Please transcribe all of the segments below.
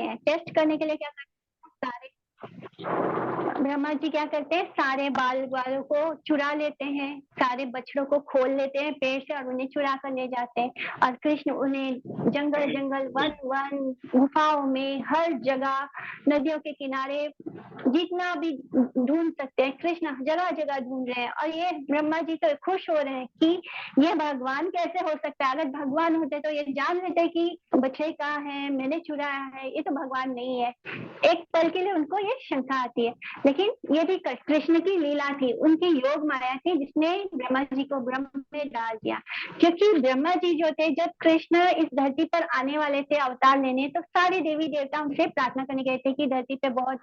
हैं, टेस्ट करने के लिए क्या करते हैं, ब्रह्मा जी क्या करते हैं, सारे बाल बालों को चुरा लेते हैं, सारे बछड़ों को खोल लेते हैं पेड़ से और उन्हें चुरा कर ले जाते हैं। और कृष्ण उन्हें जंगल जंगल, वन वन, गुफाओं में, हर जगह, नदियों के किनारे, जितना भी ढूंढ सकते हैं, कृष्ण जगह जगह ढूंढ रहे हैं। और ये ब्रह्मा जी तो खुश हो रहे हैं कि ये भगवान कैसे हो सकता है, अगर भगवान होते तो ये जान लेते कि बछड़े कहाँ है, मैंने चुराया है, ये तो भगवान नहीं है। एक पल के लिए उनको ये शंका आती है, लेकिन ये भी कृष्ण की लीला थी, उनकी योग माया थी, जिसने ब्रह्मा जी को ब्रह्म में डाल दिया। क्योंकि ब्रह्मा जी जो थे, जब कृष्ण इस धरती पर आने वाले थे अवतार लेने, तो सारे देवी देवता उनसे प्रार्थना करने गए थे कि धरती पे बहुत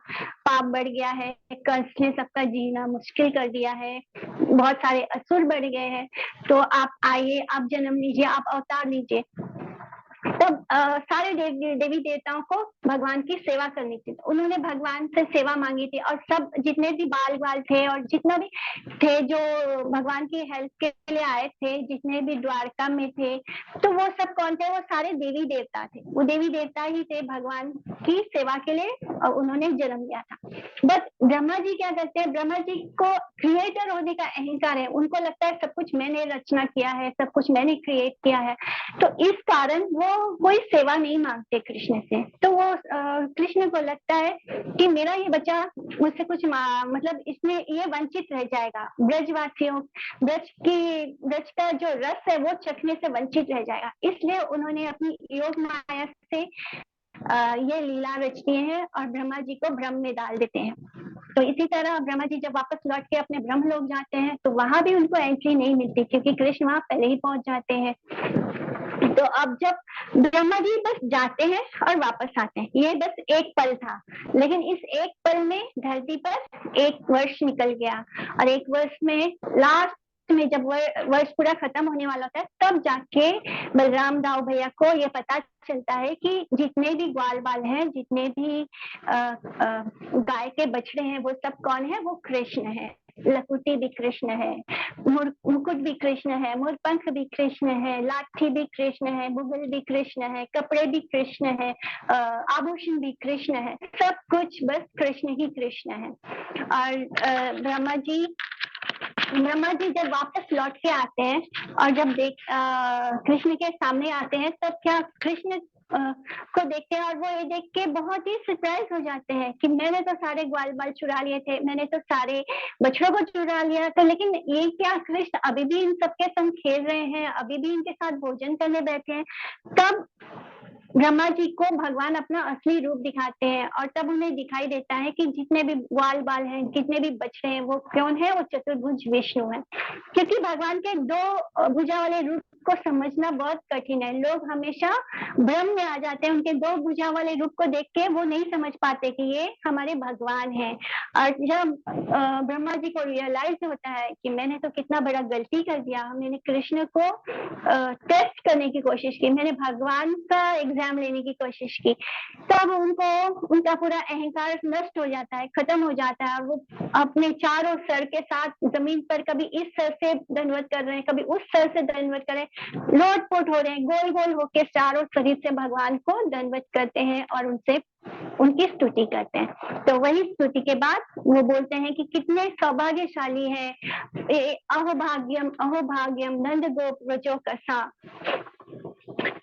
पाप बढ़ गया है, कंस ने सबका जीना मुश्किल कर दिया है, बहुत सारे असुर बढ़ गए हैं, तो आप आइए, आप जन्म लीजिए, आप अवतार लीजिए। तब सारे देवी देवताओं को भगवान की सेवा करनी थी, तो उन्होंने भगवान से सेवा मांगी थी। और सब जितने भी बाल बाल थे और जितना भी थे जो भगवान की हेल्प के लिए आए थे, जितने भी द्वारका में थे, तो वो सब कौन थे, वो सारे देवी देवता थे, वो देवी देवता ही थे भगवान की सेवा के लिए, और उन्होंने जन्म लिया था। बस ब्रह्मा जी क्या करते हैं, ब्रह्मा जी को क्रिएटर होने का अहंकार है, उनको लगता है सब कुछ मैंने रचना किया है, सब कुछ मैंने क्रिएट किया है, तो इस कारण वो कोई सेवा नहीं मांगते कृष्ण से। तो वो कृष्ण को लगता है कि मेरा ये बच्चा मुझसे कुछ मतलब इसमें ये वंचित रह जाएगा, ब्रजवासियों, ब्रज का जो रस है वो चखने से वंचित रह जाएगा, इसलिए उन्होंने अपनी योग माया से ये लीला रचती है और ब्रह्मा जी को ब्रह्म में डाल देते हैं। तो इसी तरह ब्रह्मा जी जब वापस लौट के अपने ब्रह्म लोक जाते हैं, तो वहां भी उनको एंट्री नहीं मिलती, क्योंकि कृष्ण वहां पहले ही पहुंच जाते हैं। तो अब जब ब्रह्मा जी बस जाते हैं और वापस आते हैं, ये बस एक पल था, लेकिन इस एक पल में धरती पर एक वर्ष निकल गया, और एक वर्ष में लास्ट में जब वर्ष पूरा खत्म होने वाला होता है, तब जाके बलराम दाऊ भैया को ये पता चलता है कि जितने भी ग्वाल बाल हैं, जितने भी गाय के बछड़े हैं, वो सब कौन है, वो कृष्ण है। लकुटी भी कृष्ण है, मुकुट भी कृष्ण है, मोरपंख भी कृष्ण है, लाठी भी कृष्ण है, मुगल भी कृष्ण है, कपड़े भी कृष्ण है, आभूषण भी कृष्ण है, सब कुछ बस कृष्ण ही कृष्ण है। और ब्रह्मा जी जब वापस लौट के आते हैं और जब कृष्ण के सामने आते हैं, तब क्या कृष्ण को देखते हैं, और वो ये देख के बहुत ही सरप्राइज हो जाते हैं कि मैंने तो सारे ग्वाल बाल चुरा लिए थे, मैंने तो सारे बछड़ों को चुरा लिया था, लेकिन ये क्या कृष्ण अभी भी इन सबके संग खेल रहे हैं, अभी भी इनके साथ भोजन करने बैठे हैं। तब ब्रह्मा जी को भगवान अपना असली रूप दिखाते हैं, और तब उन्हें दिखाई देता है कि जितने भी ग्वाल बाल हैं, जितने भी बछड़े हैं, वो कौन है, वो चतुर्भुज विष्णु है। क्योंकि भगवान के दो भुजा वाले रूप को समझना बहुत कठिन है, लोग हमेशा भ्रम में आ जाते हैं, उनके दो भुजा वाले रूप को देख के वो नहीं समझ पाते कि ये हमारे भगवान है। और जब ब्रह्मा जी को रियलाइज होता है कि मैंने तो कितना बड़ा गलती कर दिया, मैंने कृष्ण को टेस्ट करने की कोशिश की, मैंने भगवान का एग्जाम लेने की कोशिश की, तब उनको उनका पूरा अहंकार नष्ट हो जाता है, खत्म हो जाता है, और वो अपने चारों सर के साथ जमीन पर कभी इस सर से दंडवत कर रहे हैं, कभी उस सर से दंडवत कर रहे हैं, लोटपोट हो रहे हैं, गोल गोल होके चारों शरीर से भगवान को दंडवत करते हैं और उनसे उनकी स्तुति करते हैं। तो वही स्तुति के बाद वो बोलते हैं कि कितने सौभाग्यशाली है, अहो भाग्यम नंद गोप व्रजो कसा।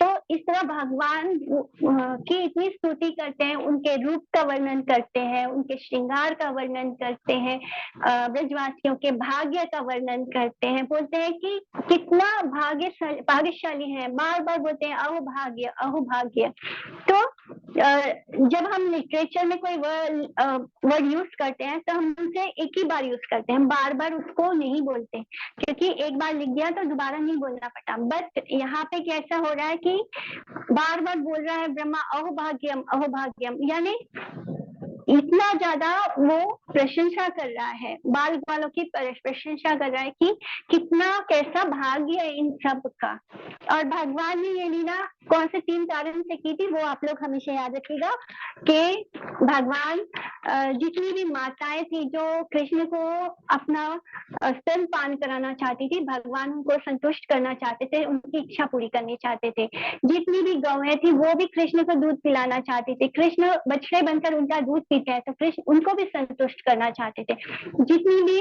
तो इस तरह भगवान की इतनी स्तुति करते हैं, उनके रूप का वर्णन करते हैं, उनके श्रृंगार का वर्णन करते हैं, ब्रजवासियों के भाग्य का वर्णन करते हैं, बोलते हैं कि कितना भाग्यशाली है, बार बार बोलते हैं अहो भाग्य अहो भाग्य। तो जब हम लिटरेचर में कोई वर्ड यूज करते हैं, तो हम उसे एक ही बार यूज करते हैं, हम बार बार उसको नहीं बोलते, क्योंकि एक बार लिख दिया तो दोबारा नहीं बोलना पड़ता। बट यहाँ पे कैसा हो रहा है कि बार बार बोल रहा है ब्रह्मा अहो भाग्यम, यानी इतना ज्यादा वो प्रशंसा कर रहा है, बाल ग्वालों की प्रशंसा कर रहा है कि कितना कैसा भाग्य है इन सब का। और भगवान ने ये लीला कौन से 3 कारण से की थी वो आप लोग हमेशा याद रखिएगा कि भगवान जितनी भी माताएं थी जो कृष्ण को अपना स्तनपान कराना चाहती थी, भगवान उनको संतुष्ट करना चाहते थे, उनकी इच्छा पूरी करनी चाहते थे। जितनी भी गौएं थी वो भी कृष्ण को दूध पिलाना चाहती थी, कृष्ण बछड़े बनकर उनका दूध पीते हैं तो कृष्ण उनको भी संतुष्ट करना चाहते थे। जितनी भी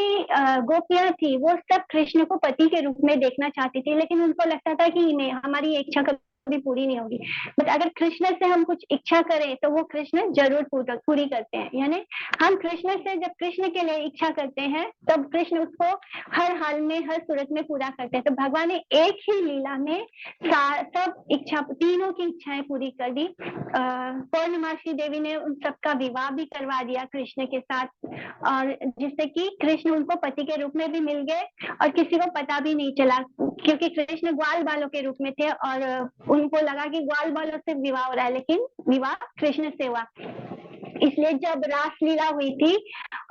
गोपियां थी वो सब कृष्ण को पति के रूप में देखना चाहती थी, लेकिन उनको लगता था कि नहीं, हमारी इच्छा कभी पूरी नहीं होगी। बट अगर कृष्ण से हम कुछ इच्छा करें तो वो कृष्ण जरूर पूरी करते हैं। यानी हम कृष्ण से जब कृष्ण के लिए इच्छा करते हैं तब कृष्ण उसको हर हाल में हर सूरत में पूरा करते हैं। तो भगवान ने एक ही लीला में सब इच्छा, तीनों की इच्छाएं पूरी कर दी। पौर्णमासी देवी ने उन सबका विवाह भी करवा दिया कृष्ण के साथ, और जिससे कि कृष्ण उनको पति के रूप में भी मिल गए और किसी को पता भी नहीं चला, क्योंकि कृष्ण ग्वाल बालों के रूप में थे और उनको लगा कि ग्वाल बालों से विवाह हो रहा है, लेकिन विवाह कृष्ण से हुआ। इसलिए जब रासलीला हुई थी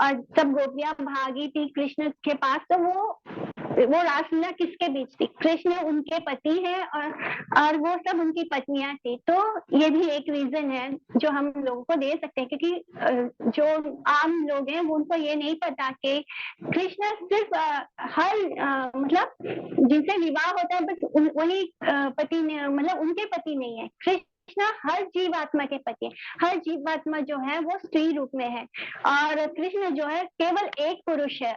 और सब गोपियां भागी थी कृष्ण के पास, तो वो रासलीला किसके बीच थी? कृष्ण उनके पति हैं और वो सब उनकी पत्नियां थी। तो ये भी एक रीजन है जो हम लोगों को दे सकते हैं, क्योंकि जो आम लोग हैं वो उनको ये नहीं पता कि कृष्ण सिर्फ मतलब जिनसे विवाह होता है बस वही पति ने, मतलब उनके पति नहीं है। कृष्ण हर जीवात्मा के पति है। हर जीवात्मा जो है वो स्त्री रूप में है और कृष्ण जो है केवल एक पुरुष है।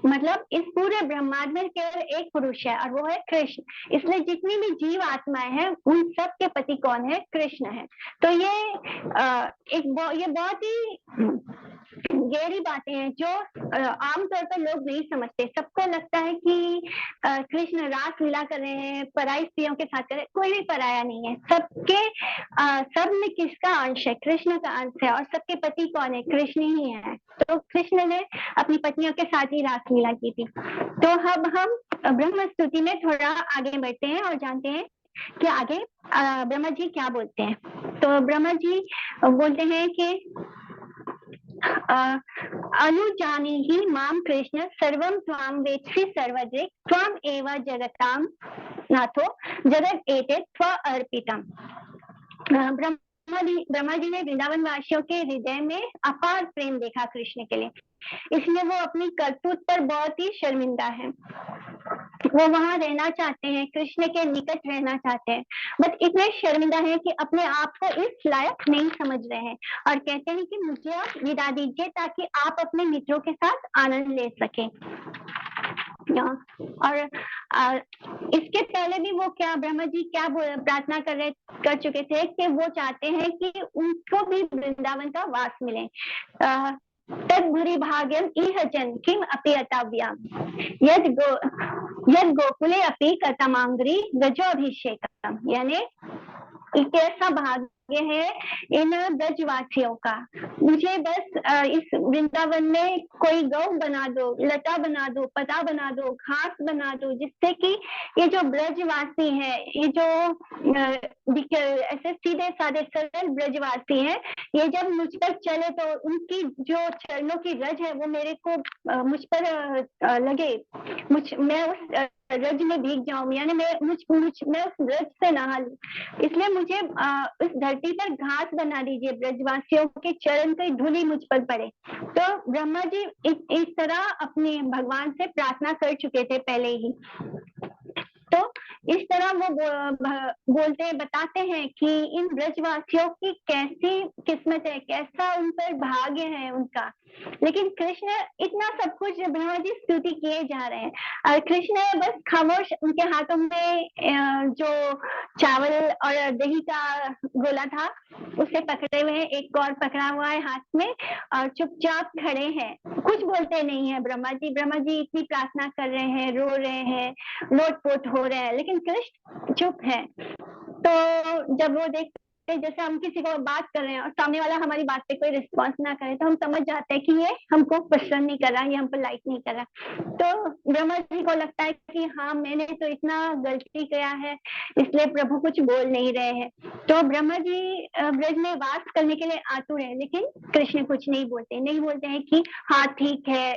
मतलब इस पूरे ब्रह्मांड में केवल एक पुरुष है और वो है कृष्ण। इसलिए जितनी भी जीव आत्माएं हैं उन सब के पति कौन है? कृष्ण है। तो ये बहुत ही गहरी बातें हैं जो आमतौर पर लोग नहीं समझते। सबको लगता है कि कृष्ण रास लीला कर रहे हैं, पराई स्त्रियों के साथ कर रहे हैं। कोई भी पराया नहीं है, सब में किसका अंश है? कृष्ण का अंश है। और सबके पति कौन है? कृष्ण ही है। तो कृष्ण ने अपनी पत्नियों के साथ ही रास लीला की थी। तो अब हम ब्रह्म स्तुति में थोड़ा आगे बढ़ते हैं और जानते हैं कि आगे ब्रह्मा जी क्या बोलते हैं। तो ब्रह्मा जी बोलते हैं कि अनुजानीहि माम कृष्ण सर्वं त्वां वेत्सि सर्वदृक् त्वां एव जगतां नाथो जगत एतत् त्वा अर्पितम्। ब्रह्मा जी ने वृंदावन वासियों के हृदय में अपार प्रेम देखा कृष्ण के लिए, इसलिए वो अपनी करतूत पर बहुत ही शर्मिंदा है। वो वहां रहना चाहते हैं, कृष्ण के निकट रहना चाहते हैं, बट इतने शर्मिंदा हैं कि अपने आप को इस लायक नहीं समझ रहे हैं और कहते हैं कि मुझे आप विदा दीजिए ताकि आप अपने मित्रों के साथ आनंद ले सकें। और इसके पहले भी वो ब्रह्मा जी क्या प्रार्थना कर चुके थे कि वो चाहते हैं कि उनको भी वृंदावन का वास मिले। तद्भुरि भाग्यम इह जन किम अपि अतव्यम यद गोकुले अपि कतमांग्री गजोभिषेकम। यानी कैसा भाग्य है इन ब्रजवासियों का, मुझे बस इस वृंदावन में कोई गौ बना दो, लता बना दो, पता बना दो, घास बना दो, जिससे कि ये जो ब्रजवासी है, ये जो ऐसे सीधे साधे सरल ब्रजवासी है, ये जब मुझ पर चले तो उनकी जो चरणों की रज है वो मेरे को मुझ पर लगे, मैं उस रज में भीग जाऊं, यानी मैं उस रज से नहा लूं। इसलिए मुझे उस धरती पर घास बना दीजिए, ब्रजवासियों के चरण की धूलि मुझ पर पड़े। तो ब्रह्मा जी इस तरह अपने भगवान से प्रार्थना कर चुके थे पहले ही। तो इस तरह वो बताते हैं कि इन ब्रजवासियों की कैसी किस्मत है, कैसा उन पर भाग्य है उनका। लेकिन कृष्ण इतना सब कुछ ब्रह्मा जी स्तुति किए जा रहे हैं और कृष्ण बस खामोश, उनके हाथों में जो चावल और दही का गोला था उसे पकड़े हुए हैं, एक और पकड़ा हुआ है हाथ में और चुपचाप खड़े हैं, कुछ बोलते नहीं है ब्रह्मा जी इतनी प्रार्थना कर रहे हैं, रो रहे हैं, लोटपोट हो रहे हैं, लेकिन कृष्ण चुप है। तो जब वो देखते पे जैसे हम किसी को बात कर रहे हैं और सामने वाला हमारी बात पे कोई रिस्पॉन्स ना करे तो हम समझ जाते हैं कि ये हमको पसंद नहीं कर रहा, ये हमको लाइक नहीं कर रहा। तो ब्रह्मा जी को लगता है कि हाँ मैंने तो इतना गलती किया है, इसलिए प्रभु कुछ बोल नहीं रहे हैं। तो ब्रह्मा जी ब्रज में वास करने के लिए आतुर है, लेकिन कृष्ण कुछ नहीं बोलते हैं कि हाँ ठीक है,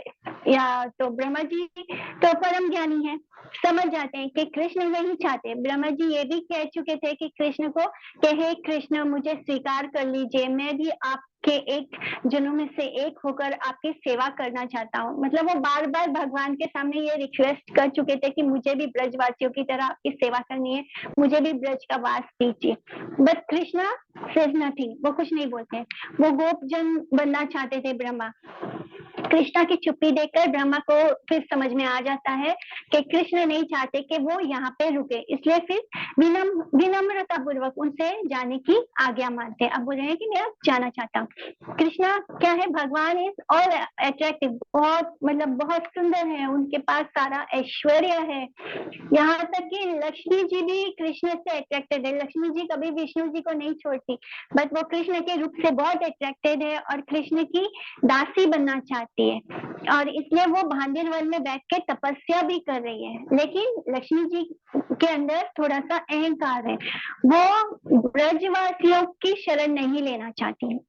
या तो ब्रह्मा जी तो परम ज्ञानी है, समझ जाते हैं कि कृष्ण नहीं चाहते। ब्रह्मा जी ये भी कह चुके थे कि कृष्ण को कि हे कृष्ण मुझे स्वीकार कर लीजिए, मैं भी आपके एक जनों में से एक होकर आपकी सेवा करना चाहता हूँ। मतलब वो बार बार भगवान के सामने ये रिक्वेस्ट कर चुके थे कि मुझे भी ब्रजवासियों की तरह आपकी सेवा करनी है, मुझे भी ब्रज का वास दीजिए। बट कृष्णा सेज नथिंग, वो कुछ नहीं बोलते। वो गोपजन बनना चाहते थे ब्रह्मा। कृष्णा की चुप्पी देखकर ब्रह्मा को फिर समझ में आ जाता है कि कृष्ण नहीं चाहते कि वो यहाँ पे रुके, इसलिए फिर विनम्रता पूर्वक उनसे जाने की आज्ञा मानते हैं। अब बोल रहे हैं कि मैं जाना चाहता हूँ। कृष्णा क्या है, भगवान इज ऑल अट्रैक्टिव, बहुत मतलब बहुत सुंदर है, उनके पास सारा ऐश्वर्य है, यहाँ तक कि लक्ष्मी जी भी कृष्ण से अट्रैक्टेड है। लक्ष्मी जी कभी विष्णु जी को नहीं छोड़ती, बट वो कृष्ण के रूप से बहुत अट्रैक्टेड है और कृष्ण की दासी बनना चाहती है, और इसलिए वो भांडीर वन में बैठ के तपस्या भी कर रही है। लेकिन लक्ष्मी जी के अंदर थोड़ा सा अहंकार है, वो ब्रजवासियों की शरण नहीं लेना चाहती है।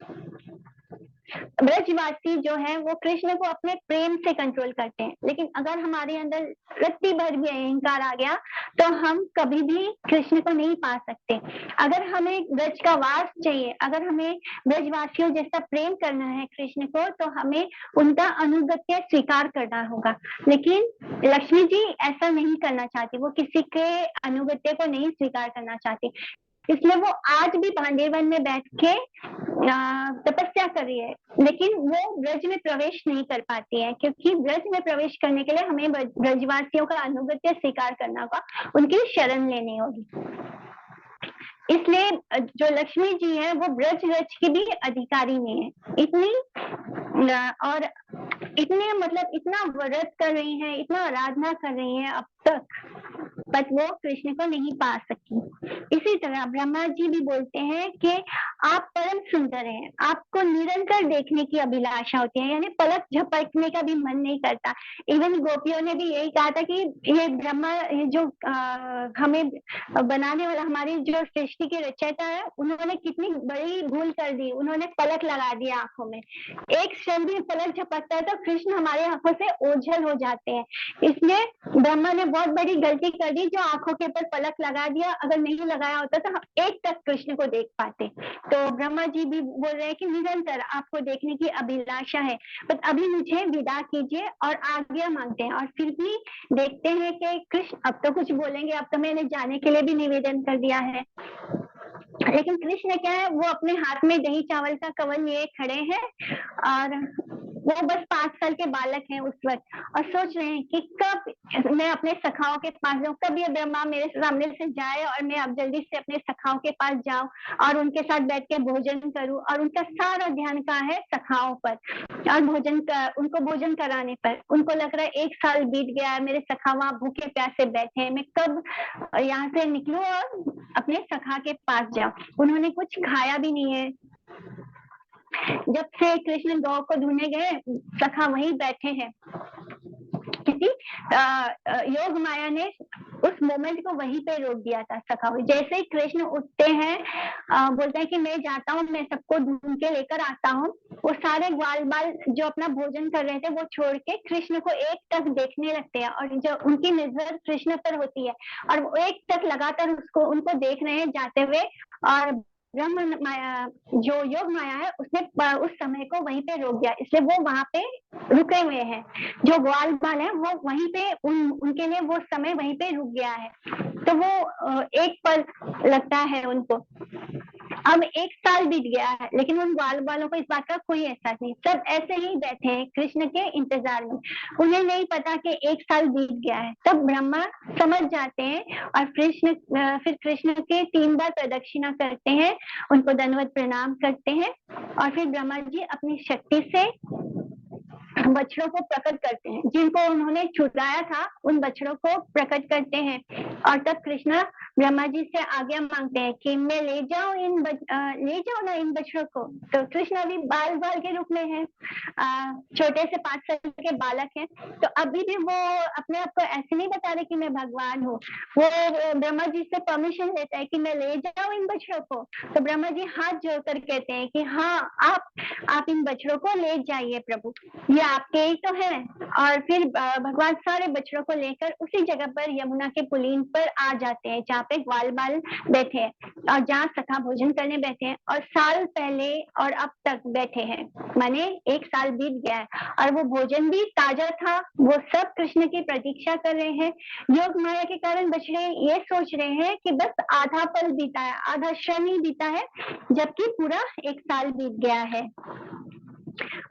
ब्रजवासी जो है वो कृष्ण को अपने प्रेम से कंट्रोल करते हैं, लेकिन अगर हमारे अंदर रत्ती भर भी अहंकार आ गया तो हम कभी भी कृष्ण को नहीं पा सकते। अगर हमें ब्रज का वास चाहिए, अगर हमें ब्रजवासियों जैसा प्रेम करना है कृष्ण को, तो हमें उनका अनुगत्य स्वीकार करना होगा। लेकिन लक्ष्मी जी ऐसा नहीं करना चाहती, वो किसी के अनुगत्य को नहीं स्वीकार करना चाहती, इसलिए वो आज भी भांडीर वन में बैठ के तपस्या कर रही है, लेकिन वो ब्रज में प्रवेश नहीं कर पाती है, क्योंकि ब्रज में प्रवेश करने के लिए हमें ब्रजवासियों का अनुगत्य स्वीकार करना होगा, उनकी शरण लेनी होगी। इसलिए जो लक्ष्मी जी है वो ब्रज रज की भी अधिकारी नहीं है, इतनी और इतने मतलब इतना व्रत कर रही हैं, इतना आराधना कर रही हैं अब तक, बट वो कृष्ण को नहीं पा सकी। इसी तरह ब्रह्मा जी भी बोलते हैं कि आप परम सुंदर हैं, आपको निरंतर देखने की अभिलाषा होती है, यानी पलक झपकने का भी मन नहीं करता। इवन गोपियों ने भी यही कहा था कि ये ब्रह्मा जो हमें बनाने वाला, हमारी जो सृष्टि की रचयिता है, उन्होंने कितनी बड़ी भूल कर दी, उन्होंने पलक लगा दिया आंखों में। एक क्षण भी पलक झपकता है तो कृष्ण हमारे आंखों से ओझल हो जाते हैं, इसलिए ब्रह्मा ने बहुत बड़ी गलती कर दी जो आंखों के ऊपर पलक लगा दिया। अगर नहीं लगाया होता तो हम एक तक कृष्ण को देख पाते। तो ब्रह्मा जी भी बोल रहे हैं कि निरंतर आपको देखने की अभिलाषा है, बट अभी मुझे विदा कीजिए, और आज्ञा मांगते हैं। और फिर भी देखते हैं कि कृष्ण अब तो कुछ बोलेंगे, अब तो मैंने जाने के लिए भी निवेदन कर दिया है, लेकिन कृष्ण क्या है, वो अपने हाथ में दही चावल का कवल लिए खड़े हैं, और वो बस 5 साल के बालक हैं उस वक्त, और सोच रहे हैं कि कब मैं अपने सखाओं के पास जाऊं, कब ये ब्रह्मा मेरे सामने से जाए और मैं अब जल्दी से अपने सखाओं के पास जाऊं और उनके साथ बैठ के भोजन करूं। और उनका सारा ध्यान कहाँ है, सखाओं पर, और उनको भोजन कराने पर। उनको लग रहा है 1 साल बीत गया है, मेरे सखा वहां भूखे प्यासे बैठे हैं, मैं कब यहाँ से निकलूं और अपने सखा के पास जाऊं। उन्होंने कुछ खाया भी नहीं है, जब से कृष्ण गौ को ढूंढने गए सखा वहीं बैठे हैं, क्योंकि योग माया ने उस मोमेंट को वहीं पे रोक दिया था। सखा जैसे ही कृष्ण उठते हैं, बोलते हैं कि मैं जाता हूँ, मैं सबको ढूंढ के लेकर आता हूँ, वो सारे ग्वाल बाल जो अपना भोजन कर रहे थे वो छोड़ के कृष्ण को एक टक देखने लगते हैं, और जो उनकी नजर कृष्ण पर होती है और वो एक टक लगातार उनको देख रहे हैं जाते हुए। और ब्रह्म माया, जो योग माया है, उसने उस समय को वहीं पे रोक दिया, इसलिए वो वहां पे रुके हुए हैं। जो ग्वाल बाल है वो वहीं पे उनके लिए वो समय वहीं पे रुक गया है, तो वो एक पल लगता है उनको। अब 1 साल बीत गया है, लेकिन उन ग्वाल बालों को इस बात का कोई एहसास नहीं, सब ऐसे ही बैठे हैं कृष्ण के इंतजार में, उन्हें नहीं पता कि 1 साल बीत गया है। तब ब्रह्मा समझ जाते हैं और फिर कृष्ण के 3 बार प्रदक्षिणा करते हैं, उनको दंडवत प्रणाम करते हैं, और फिर ब्रह्मा जी अपनी शक्ति से बछड़ों को प्रकट करते हैं, जिनको उन्होंने छुड़ाया था उन बछड़ों को प्रकट करते हैं, और तब कृष्ण ब्रह्मा जी से आज्ञा मांगते हैं कि मैं ले जाओ ना इन बछड़ों को। तो कृष्ण अभी बाल के रूप में है, छोटे से 5 साल के बालक हैं, तो अभी भी वो अपने आप को ऐसे नहीं बता रहे कि मैं भगवान हूँ। वो ब्रह्मा जी से परमिशन लेता है कि मैं ले जाऊं इन बछड़ों को। तो ब्रह्मा जी हाथ जोड़कर कहते हैं कि हाँ, आप इन बछड़ों को ले जाइए प्रभु, ये आपके ही तो है। और फिर भगवान सारे बछड़ों को लेकर उसी जगह पर यमुना के पुलीन पर आ जाते हैं जहाँ पे ग्वाल बाल बैठे हैं और जहाँ सखा भोजन करने बैठे हैं, और साल पहले और अब तक बैठे हैं, माने 1 साल बीत गया है और वो भोजन भी ताजा था। वो सब कृष्ण की प्रतीक्षा कर रहे हैं। योग माया के कारण बछड़े ये सोच रहे हैं कि बस आधा पल बीता है, आधा क्षण ही बीता है, जबकि पूरा 1 साल बीत गया है।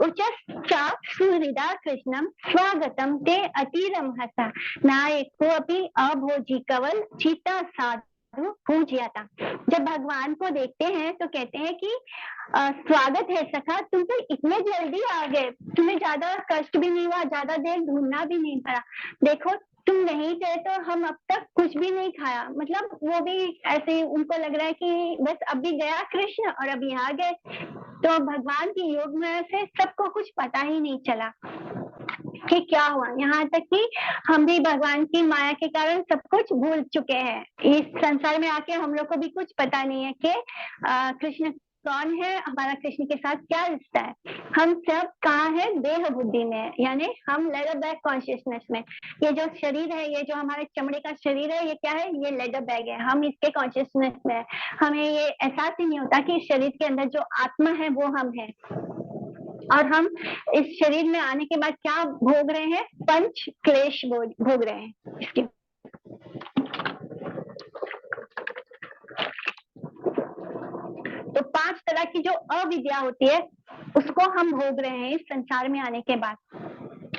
उच्चा सुहृदा कृष्णम स्वागतम ते अतिरमहसा नायको अपि अभोजी कवल चिता साधु पूजिया था। जब भगवान को देखते हैं तो कहते हैं कि स्वागत है सखा, तुम तो इतने जल्दी आ गए, तुम्हें ज्यादा कष्ट भी नहीं हुआ, ज्यादा देर ढूंढना भी नहीं पड़ा। देखो तुम नहीं थे तो हम अब तक कुछ भी नहीं खाया। मतलब वो भी ऐसे उनको लग रहा है कि बस अभी गया कृष्ण और अभी आ गए। तो भगवान की योग माया से सबको कुछ पता ही नहीं चला कि क्या हुआ, यहाँ तक कि हम भी भगवान की माया के कारण सब कुछ भूल चुके हैं। इस संसार में आके हम लोग को भी कुछ पता नहीं है कि कृष्ण कौन है, हमारा कृष्ण के साथ क्या रिश्ता है। हम सब कहाँ है, देह बुद्धि में, यानी हम लेडर बैग कॉन्शियसनेस में। ये जो शरीर है, ये जो हमारे चमड़े का शरीर है, ये क्या है, ये लेडर बैग है, हम इसके कॉन्शियसनेस में है। हमें ये एहसास ही नहीं होता कि शरीर के अंदर जो आत्मा है वो हम है। और हम इस शरीर में आने के बाद क्या भोग रहे हैं, पंच क्लेश भोग रहे हैं। इसके तो 5 तरह की जो अविद्या होती है उसको हम भोग रहे हैं इस संसार में आने के बाद।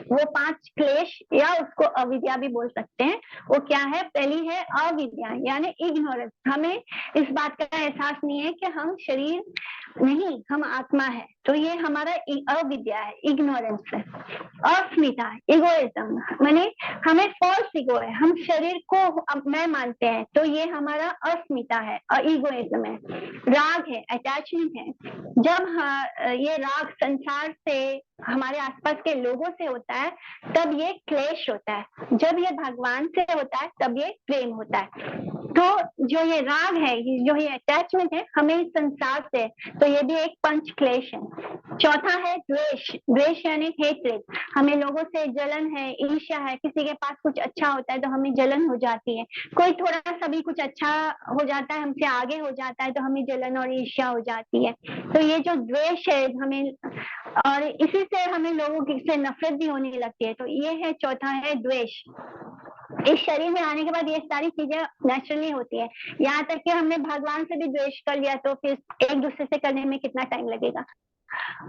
वो 5 क्लेश या उसको अविद्या भी बोल सकते हैं। वो क्या है, पहली है अविद्या यानी इग्नोरेंस। हमें इस बात का एहसास नहीं है कि हम शरीर नहीं, हम आत्मा है। तो ये हमारा अविद्या है, इग्नोरेंस है। अस्मिता, इगोइज्म, माने हमें फॉल्स ईगो है, हम शरीर को मैं मानते हैं, तो ये हमारा अस्मिता है और इगोइज्म है। राग है, अटैचमेंट है। जब ये राग संसार से, हमारे आसपास के लोगों से होता है तब ये क्लेश होता है, जब ये भगवान से होता है तब ये प्रेम होता है। तो जो ये राग है, जो ये अटैचमेंट है हमें इस संसार से, तो ये भी एक पंच क्लेश है। चौथा है द्वेष। द्वेष यानी हेट्रेड, हमें लोगों से जलन है, ईर्ष्या है। किसी के पास कुछ अच्छा होता है तो हमें जलन हो जाती है, कोई थोड़ा सा भी कुछ अच्छा हो जाता है, हमसे आगे हो जाता है तो हमें जलन और ईर्ष्या हो जाती है। तो ये जो द्वेष है हमें, और इसी से हमें लोगों से नफरत भी होने लगती है। तो ये है, चौथा है द्वेष। इस शरीर में आने के बाद ये सारी चीजें नेचुरली होती है। यहाँ तक कि हमने भगवान से भी द्वेष कर लिया तो फिर एक दूसरे से करने में कितना टाइम लगेगा।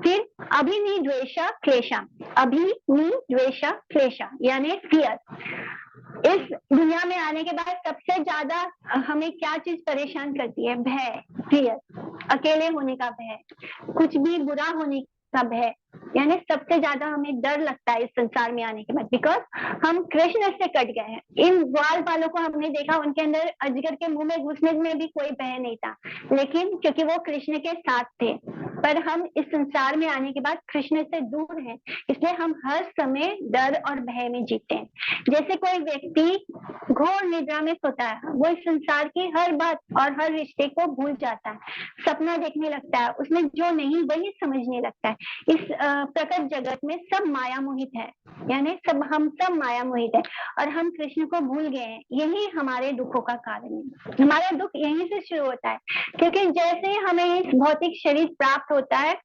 फिर अभिनी द्वेषा क्लेशा, अभिनी द्वेषा क्लेशा यानी फियर। इस दुनिया में आने के बाद सबसे ज्यादा हमें क्या चीज परेशान करती है, भय, फियर, अकेले होने का भय, कुछ भी बुरा होने का भय, यानी सबसे ज्यादा हमें डर लगता है इस संसार में आने के बाद, बिकॉज हम कृष्ण से कट गए हैं। इन ग्वाल बालों को हमने देखा, उनके अंदर अजगर के मुंह में घुसने में भी कोई भय नहीं था, लेकिन क्योंकि वो कृष्ण के साथ थे। पर हम इस संसार में आने के बाद कृष्ण से दूर हैं, इसलिए हम हर समय डर और भय में जीते हैं। जैसे कोई व्यक्ति घोर निद्रा में सोता है, वो इस संसार की हर बात और हर रिश्ते को भूल जाता है, सपना देखने लगता है, उसमें जो नहीं वही समझने लगता है। इस प्रकट जगत में सब माया मोहित है, यानी हम सब माया मोहित है और हम कृष्ण को भूल गए हैं। यही हमारे दुखों का कारण है। हमारा दुख यहीं से शुरू होता है, क्योंकि जैसे हमें इस भौतिक शरीर प्राप्त होता है,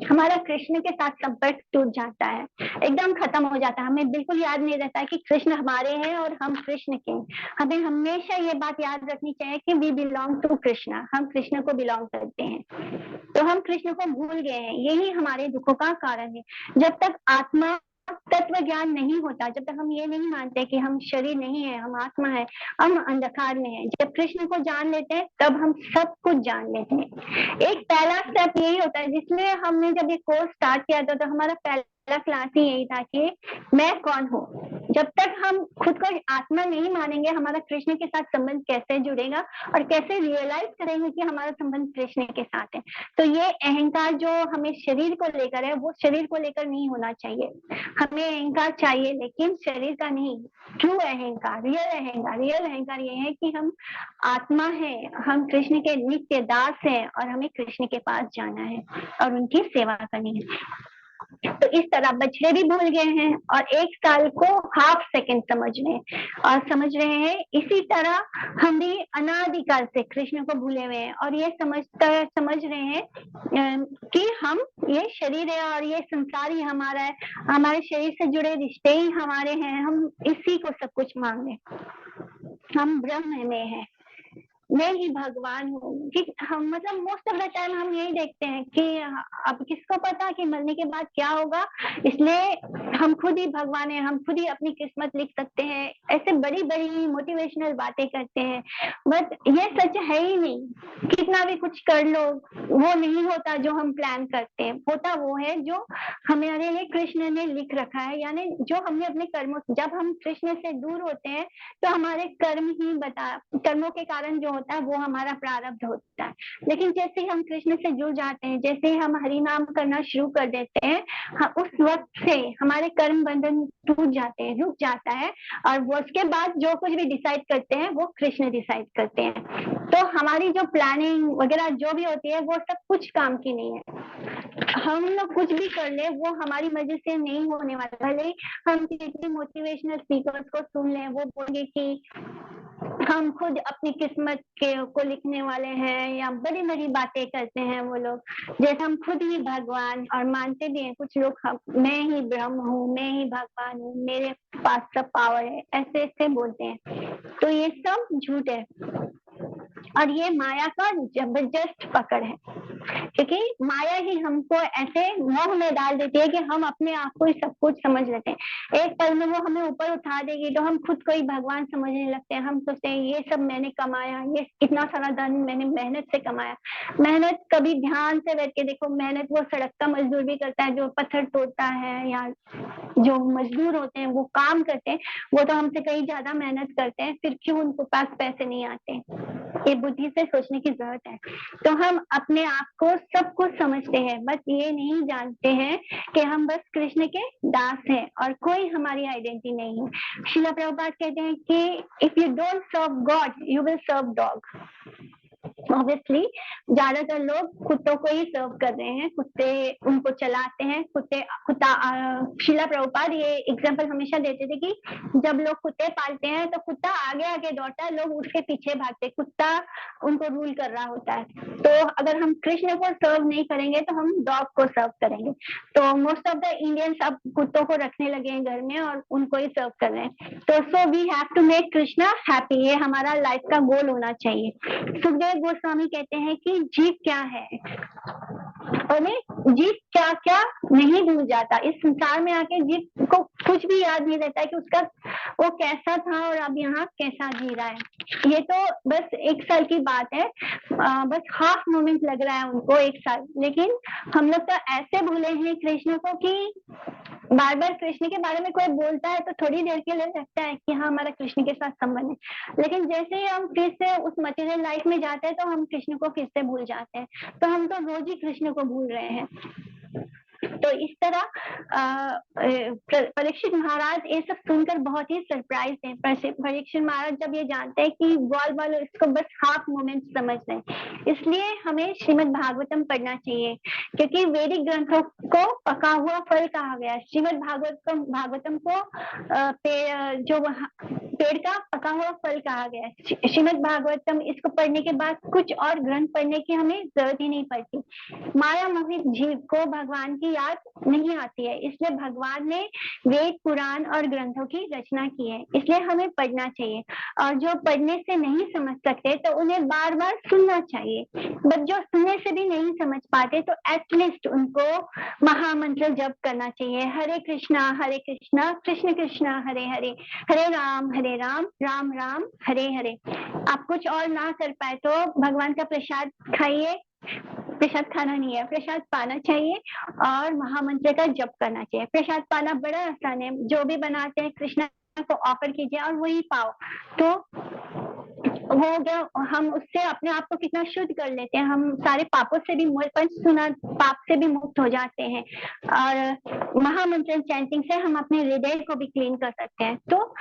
हमारा कृष्ण के साथ संपर्क टूट जाता है, एकदम खत्म हो जाता है। हमें बिल्कुल याद नहीं रहता है कि कृष्ण हमारे हैं और हम कृष्ण के। हमें हमेशा ये बात याद रखनी चाहिए कि वी बिलोंग टू कृष्ण, हम कृष्ण को बिलोंग करते हैं। तो हम कृष्ण को भूल गए हैं, यही हमारे दुखों का कारण है। जब तक आत्मा तत्व ज्ञान नहीं होता, जब तक हम ये नहीं मानते कि हम शरीर नहीं है, हम आत्मा है, हम अंधकार में हैं, जब कृष्ण को जान लेते हैं तब हम सब कुछ जान लेते हैं। एक पहला स्टेप यही होता है, जिसमें हमने जब ये कोर्स स्टार्ट किया था तो हमारा पहला क्लास ही यही था कि मैं कौन हूँ। जब तक हम खुद को आत्मा नहीं मानेंगे, हमारा कृष्ण के साथ संबंध कैसे जुड़ेगा और कैसे रियलाइज करेंगे कि हमारा संबंध कृष्ण के साथ है। तो ये अहंकार जो हमें शरीर को लेकर है, वो शरीर को लेकर नहीं होना चाहिए। हमें अहंकार चाहिए, लेकिन शरीर का नहीं। ट्रू अहंकार, रियल अहंकार ये है कि हम आत्मा है, हम कृष्ण के नित्य दास हैं और हमें कृष्ण के पास जाना है और उनकी सेवा करनी है। तो इस तरह बछड़े भी भूल गए हैं और 1 साल को हाफ सेकंड समझ रहे हैं और समझ रहे हैं। इसी तरह हम भी अनादिकाल से कृष्ण को भूले हुए हैं और ये समझ रहे हैं कि हम ये शरीर है और ये संसार ही हमारा है, हमारे शरीर से जुड़े रिश्ते ही हमारे हैं, हम इसी को सब कुछ मांगे, हम ब्रह्म में हैं, मैं ही भगवान हूँ। कि हम मतलब मोस्ट ऑफ द टाइम हम यही देखते हैं कि अब किसको पता कि मरने के बाद क्या होगा, इसलिए हम खुद ही भगवान है, हम खुद ही अपनी किस्मत लिख सकते हैं, ऐसे बड़ी बड़ी मोटिवेशनल बातें करते हैं। बट ये सच है ही नहीं। कितना भी कुछ कर लो, वो नहीं होता जो हम प्लान करते हैं, होता वो है जो हमारे लिए कृष्ण ने लिख रखा है। यानी जो हमने अपने कर्मों, जब हम कृष्ण से दूर होते हैं तो हमारे कर्मों के कारण जो होता है वो हमारा प्रारब्ध होता है। लेकिन जैसे ही हम कृष्ण से जुड़ जाते हैं, जैसे ही हम हरि नाम करना शुरू कर देते हैं, उस वक्त से हमारे कर्म बंधन टूट जाते हैं, रुक जाता है और वो उसके बाद जो कुछ भी डिसाइड करते हैं वो कृष्ण डिसाइड करते हैं। तो हमारी जो प्लानिंग वगैरह जो भी होती है वो सब कुछ काम की नहीं है। हम लोग कुछ भी कर ले वो हमारी मर्जी से नहीं होने वाला। भले हम किसी मोटिवेशनल स्पीकर्स को सुन लें, वो बोलेंगे कि हम खुद अपनी किस्मत को लिखने वाले हैं, या बड़ी बड़ी बातें करते हैं वो लोग, जैसे हम खुद ही भगवान, और मानते भी हैं कुछ लोग मैं ही ब्रह्म हूँ, मैं ही भगवान हूँ, मेरे पास सब पावर है, ऐसे ऐसे बोलते हैं। तो ये सब झूठ है और ये माया का जबरदस्त पकड़ है, क्योंकि माया ही हमको ऐसे मोह में डाल देती है कि हम अपने आप को ही सब कुछ समझ लेते हैं। एक पल में वो हमें ऊपर उठा देगी तो हम खुद को ही भगवान समझने लगते हैं। हम सोचते हैं ये सब मैंने कमाया, ये इतना सारा धन मैंने मेहनत से कमाया। मेहनत कभी ध्यान से बैठ के देखो, मेहनत वो सड़क का मजदूर भी करता है जो पत्थर तोड़ता है, या जो मजदूर होते हैं वो काम करते हैं, वो तो हमसे कहीं ज्यादा मेहनत करते हैं, फिर क्यों उनको पास पैसे नहीं आते। ये बुद्धि से सोचने की जरूरत है। तो हम अपने आप को सब कुछ समझते हैं, बस ये नहीं जानते हैं कि हम बस कृष्ण के दास हैं और कोई हमारी आइडेंटिटी नहीं है। श्रील प्रभुपाद कहते हैं कि if you don't serve God you will serve dog. Obviously ज्यादातर लोग कुत्तों को ही सर्व कर रहे हैं, कुत्ते उनको चलाते हैं। कुत्ता शीला प्रभुपाद ये एग्जांपल हमेशा देते थे कि जब लोग कुत्ते पालते हैं तो कुत्ता आगे आगे दौड़ता है, लोग उसके पीछे भागते, कुत्ता उनको रूल कर रहा होता है। तो अगर हम कृष्ण को सर्व नहीं करेंगे तो हम डॉग को सर्व करेंगे। तो मोस्ट ऑफ द इंडियंस अब कुत्तों को रखने लगे हैं घर में और उनको ही सर्व कर रहे हैं। तो so we have to make Krishna happy, ये हमारा लाइफ का गोल होना चाहिए। सुखदेव गोस्वामी कहते हैं कि जीव क्या है, और जीव क्या क्या नहीं भूल जाता। इस संसार में आके जीव को कुछ भी याद नहीं रहता है कि उसका वो कैसा था और अब यहाँ कैसा जी रहा है। ये तो बस 1 साल की बात है, बस हाफ मोमेंट लग रहा है उनको 1 साल। लेकिन हम लोग तो ऐसे भूले हैं कृष्ण को कि बार बार कृष्ण के बारे में कोई बोलता है तो थोड़ी देर के लिए लगता है कि हाँ हमारा कृष्ण के साथ संबंध है, लेकिन जैसे ही हम फिर से उस मटेरियल लाइफ में जाते हैं तो हम कृष्ण को फिर से भूल जाते हैं। तो हम तो रोज ही कृष्ण को भूल रहे हैं। तो इस तरह परीक्षित महाराज ये सब सुनकर बहुत ही सरप्राइज थे। परीक्षित महाराज जब ये जानते हैं कि ग्वाल वाले इसको बस हाफ मोमेंट समझ रहे हैं, इसलिए हमें श्रीमद् भागवतम पढ़ना चाहिए, क्योंकि वैदिक ग्रंथों को पका हुआ फल कहा गया है। श्रीमद् भागवतम को जो पेड़ का पका हुआ फल कहा गया है। श्रीमद् भागवतम इसको पढ़ने के बाद कुछ और ग्रंथ पढ़ने की हमें जरूरत ही नहीं पड़ती। माया मोहित जीव को भगवान की याद नहीं आती है, इसलिए भगवान ने वेद पुराण और ग्रंथों की रचना की है, इसलिए हमें पढ़ना चाहिए। और जो पढ़ने से नहीं समझ सकते तो उन्हें बार बार सुनना चाहिए। बट जो सुनने से भी नहीं समझ पाते तो एटलीस्ट उनको महामंत्र जप करना चाहिए, हरे कृष्णा कृष्ण कृष्णा हरे हरे, हरे राम राम राम हरे हरे। आप कुछ और ना कर पाए तो भगवान का प्रसाद खाइए, प्रसाद खाना नहीं है, प्रसाद पाना चाहिए और महामंत्र का जप करना चाहिए। प्रसाद पाना बड़ा आसान है, जो भी बनाते हैं कृष्णा को ऑफर कीजिए और वही पाओ, तो वो गया। हम उससे अपने आप को कितना शुद्ध कर लेते हैं, हम सारे पापों से भी पंचसूना पाप से भी मुक्त हो जाते हैं। और महामंत्र चैंटिंग से हम अपने हृदय को भी क्लीन कर सकते हैं। तो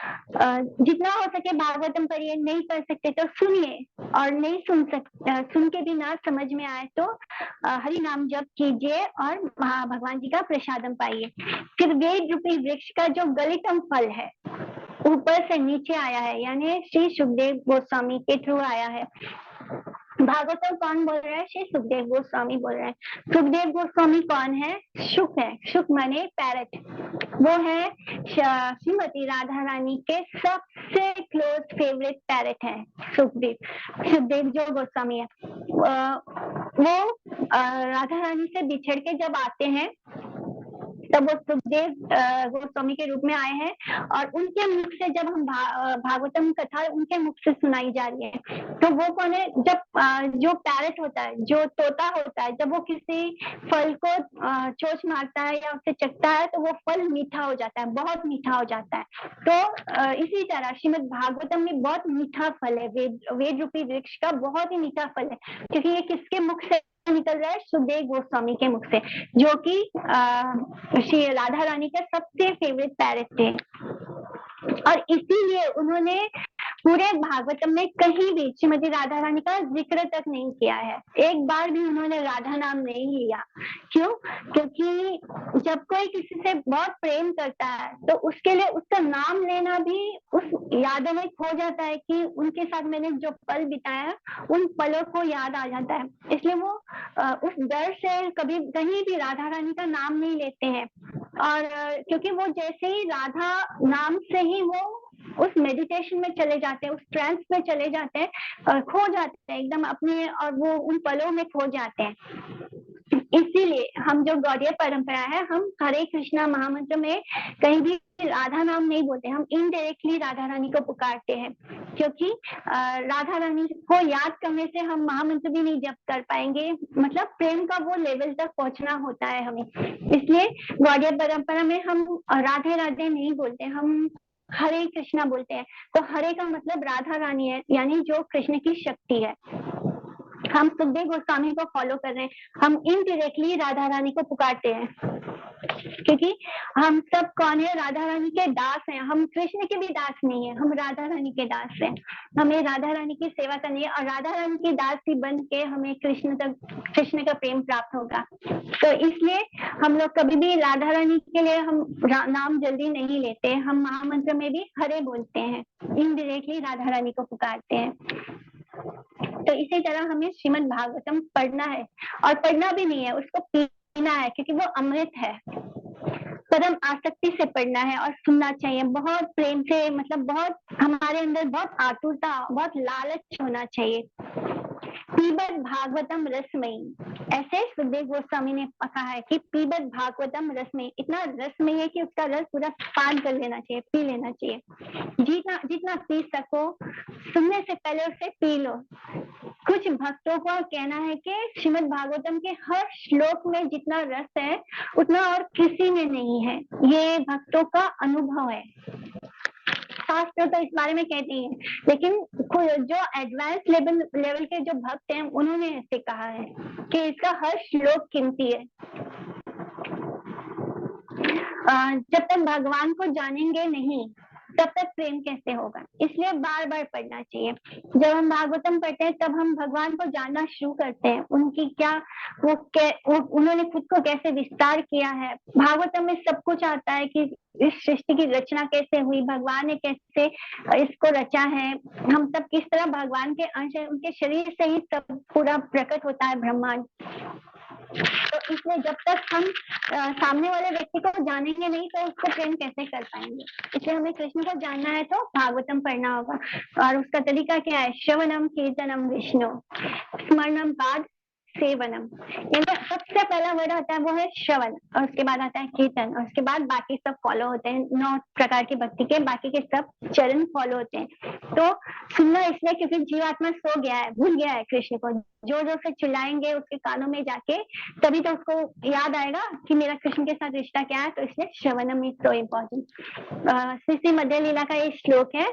जितना हो सके भागवतम पढ़िए, नहीं पढ़ सकते तो सुनिए, और नहीं सुन के भी ना समझ में आए तो हरि नाम जप कीजिए और भगवान जी का प्रसादम पाइए। फिर वेद रूपी वृक्ष का जो गलितम फल है ऊपर से नीचे आया है, यानी श्री सुखदेव गोस्वामी के थ्रू आया है। भागवतम कौन बोल रहा है? श्री सुखदेव गोस्वामी बोल रहे हैं। सुखदेव गोस्वामी कौन है? शुक है, शुक माने पैरट। वो है श्रीमती राधा रानी के सबसे क्लोज फेवरेट पैरट है सुखदेव जो गोस्वामी है। वो राधा रानी से बिछड़ के जब आते हैं तब वो सुखदेव गोस्वामी के रूप में आए हैं, और उनके मुख से जब हम भागवतम कथा उनके मुख से सुनाई जा रही है। तो वो कौन है? जब जो पैरट होता है, जो तोता होता है, जब वो किसी फल को चोंच मारता है या उसे चखता है तो वो फल मीठा हो जाता है, बहुत मीठा हो जाता है। तो इसी तरह श्रीमद् भागवतम में बहुत मीठा फल है, वेद रूपी वृक्ष का बहुत ही मीठा फल है, क्योंकि ये किसके मुख से निकल रहा है? सुखदेव गोस्वामी के मुख से, जो कि श्री राधा रानी का सबसे फेवरेट पैरट थे। और इसीलिए उन्होंने पूरे भागवतम में कहीं भी श्रीमती राधा रानी का जिक्र तक नहीं किया है, एक बार भी उन्होंने राधा नाम नहीं लिया। क्यों? क्योंकि जब कोई किसी से बहुत प्रेम करता है तो उसके लिए उसका नाम लेना भी उस यादों में खो जाता है कि उनके साथ मैंने जो पल बिताया उन पलों को याद आ जाता है। इसलिए वो उस डर से कभी कहीं भी राधा रानी का नाम नहीं लेते हैं। और क्योंकि वो जैसे ही राधा नाम से ही वो उस मेडिटेशन में चले जाते हैं, उस ट्रांस में चले जाते हैं, खो जाते हैं एकदम अपने, और वो उन पलों में खो जाते हैं। इसीलिए हम जो गौड़ीय परंपरा है, हम हरे कृष्णा महामंत्र में कहीं भी राधा नाम नहीं बोलते, हम इनडायरेक्टली राधा रानी को पुकारते हैं, क्योंकि राधा रानी को याद करने से हम महामंत्र भी नहीं जप कर पाएंगे, मतलब प्रेम का वो लेवल तक पहुंचना होता है हमें। इसलिए गौड़ीय परंपरा में हम राधे राधे नहीं बोलते, हम हरे कृष्णा बोलते हैं। तो हरे का मतलब राधा रानी है, यानी जो कृष्ण की शक्ति है। हम सुखदेव गोस्वामी को फॉलो कर रहे हैं, हम इनडायरेक्टली राधा रानी को पुकारते हैं, क्योंकि हम सब कौन है? राधा रानी के दास हैं। हम कृष्ण के भी दास नहीं है, हम राधा रानी के दास हैं। हमें राधा रानी की सेवा करनी है, और राधा रानी की दास ही बन के हमें कृष्ण का प्रेम प्राप्त होगा। तो इसलिए हम लोग कभी भी राधा रानी के लिए हम नाम जल्दी नहीं लेते, हम महामंत्र में भी हरे बोलते हैं, इनडायरेक्टली राधा रानी को पुकारते हैं। तो इसी तरह हमें श्रीमद् भागवतम पढ़ना है, और पढ़ना भी नहीं है, उसको पीना है, क्योंकि वो अमृत है। परम आसक्ति से पढ़ना है और सुनना चाहिए, बहुत प्रेम से, मतलब बहुत हमारे अंदर बहुत आतुरता, बहुत लालच होना चाहिए। पीबत भागवतम रसमयी, ऐसे सुखदेव गोस्वामी ने कहा है कि पीबत भागवतम रसमयी, इतना रसमयी है कि उसका रस पूरा पान कर लेना चाहिए, पी लेना चाहिए, जितना पी सको, सुनने से पहले उसे पी लो। कुछ भक्तों का कहना है कि श्रीमद् भागवतम के हर श्लोक में जितना रस है उतना और किसी में नहीं है, ये भक्तों का अनुभव है। शास्त्र तो इस बारे में कहते हैं, लेकिन जो एडवांस लेवल के जो भक्त हैं उन्होंने ऐसे कहा है कि इसका हर श्लोक कीमती है। जब तक भगवान को जानेंगे नहीं तब तक प्रेम कैसे होगा, इसलिए बार बार पढ़ना चाहिए। जब हम भागवतम पढ़ते हैं तब हम भगवान को जानना शुरू करते हैं, उनकी क्या उन्होंने खुद को कैसे विस्तार किया है। भागवतम में सब कुछ आता है कि इस सृष्टि की रचना कैसे हुई, भगवान ने कैसे इसको रचा है, हम सब किस तरह भगवान के अंश है, उनके शरीर से ही सब पूरा प्रकट होता है ब्रह्मांड। तो इसलिए जब तक हम सामने वाले व्यक्ति को जानेंगे नहीं तो उसको प्रेम कैसे कर पाएंगे। इसलिए हमें कृष्ण को जानना है तो भागवतम पढ़ना होगा। और उसका तरीका क्या है? श्रवणम कीर्तनम विष्णु स्मरणम बाद सेवनम। सबसे पहला वर्ड आता है वो है श्रवण, और उसके बाद आता है कीर्तन, और उसके बाद बाकी सब फॉलो होते हैं। 9 प्रकार की भक्ति के बाकी के सब चरण फॉलो होते हैं। तो सुनना इसलिए क्योंकि जीवात्मा सो गया है, भूल गया है कृष्ण को। जोर जोर से चिल्लाएंगे उसके कानों में जाके, तभी तो उसको याद आएगा कि मेरा कृष्ण के साथ रिश्ता क्या है। तो इसलिए श्रवणम इज सो इम्पोर्टेंट। श्री मध्य लीला का ये श्लोक है,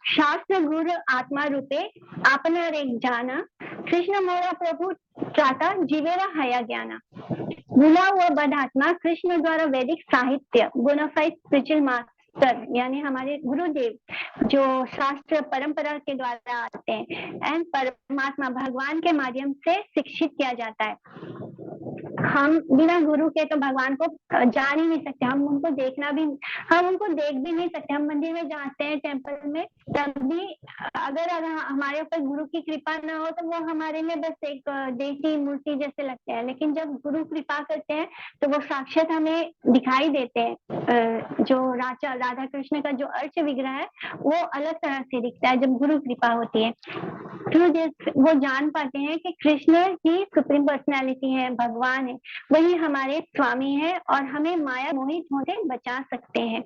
शास्त्र गुरु आत्मा रूपे आपना एक जाना, कृष्ण मोरा प्रभु त्राता जीवेरा हया ज्ञाना। भूला हुआ बदात्मा कृष्ण द्वारा वैदिक साहित्य बोनाफाइड स्पिरिचुअल मास्टर यानी हमारे गुरुदेव जो शास्त्र परंपरा के द्वारा आते हैं एंड परमात्मा भगवान के माध्यम से शिक्षित किया जाता है। हम बिना गुरु के तो भगवान को जान ही नहीं सकते, हम उनको देखना भी, हम उनको देख भी नहीं सकते। हम मंदिर में जाते हैं टेम्पल में, तब भी अगर हमारे ऊपर गुरु की कृपा ना हो तो वो हमारे लिए बस एक देसी मूर्ति जैसे लगते हैं, लेकिन जब गुरु कृपा करते हैं तो वो साक्षात हमें दिखाई देते हैं। जो राधा कृष्ण का जो अर्च विग्रह है वो अलग तरह से दिखता है जब गुरु कृपा होती है। तो वो जान पाते हैं कि कृष्ण ही सुप्रीम पर्सनैलिटी है, भगवान है, वही हमारे स्वामी है और हमें माया मोहित होने बचा सकते हैं,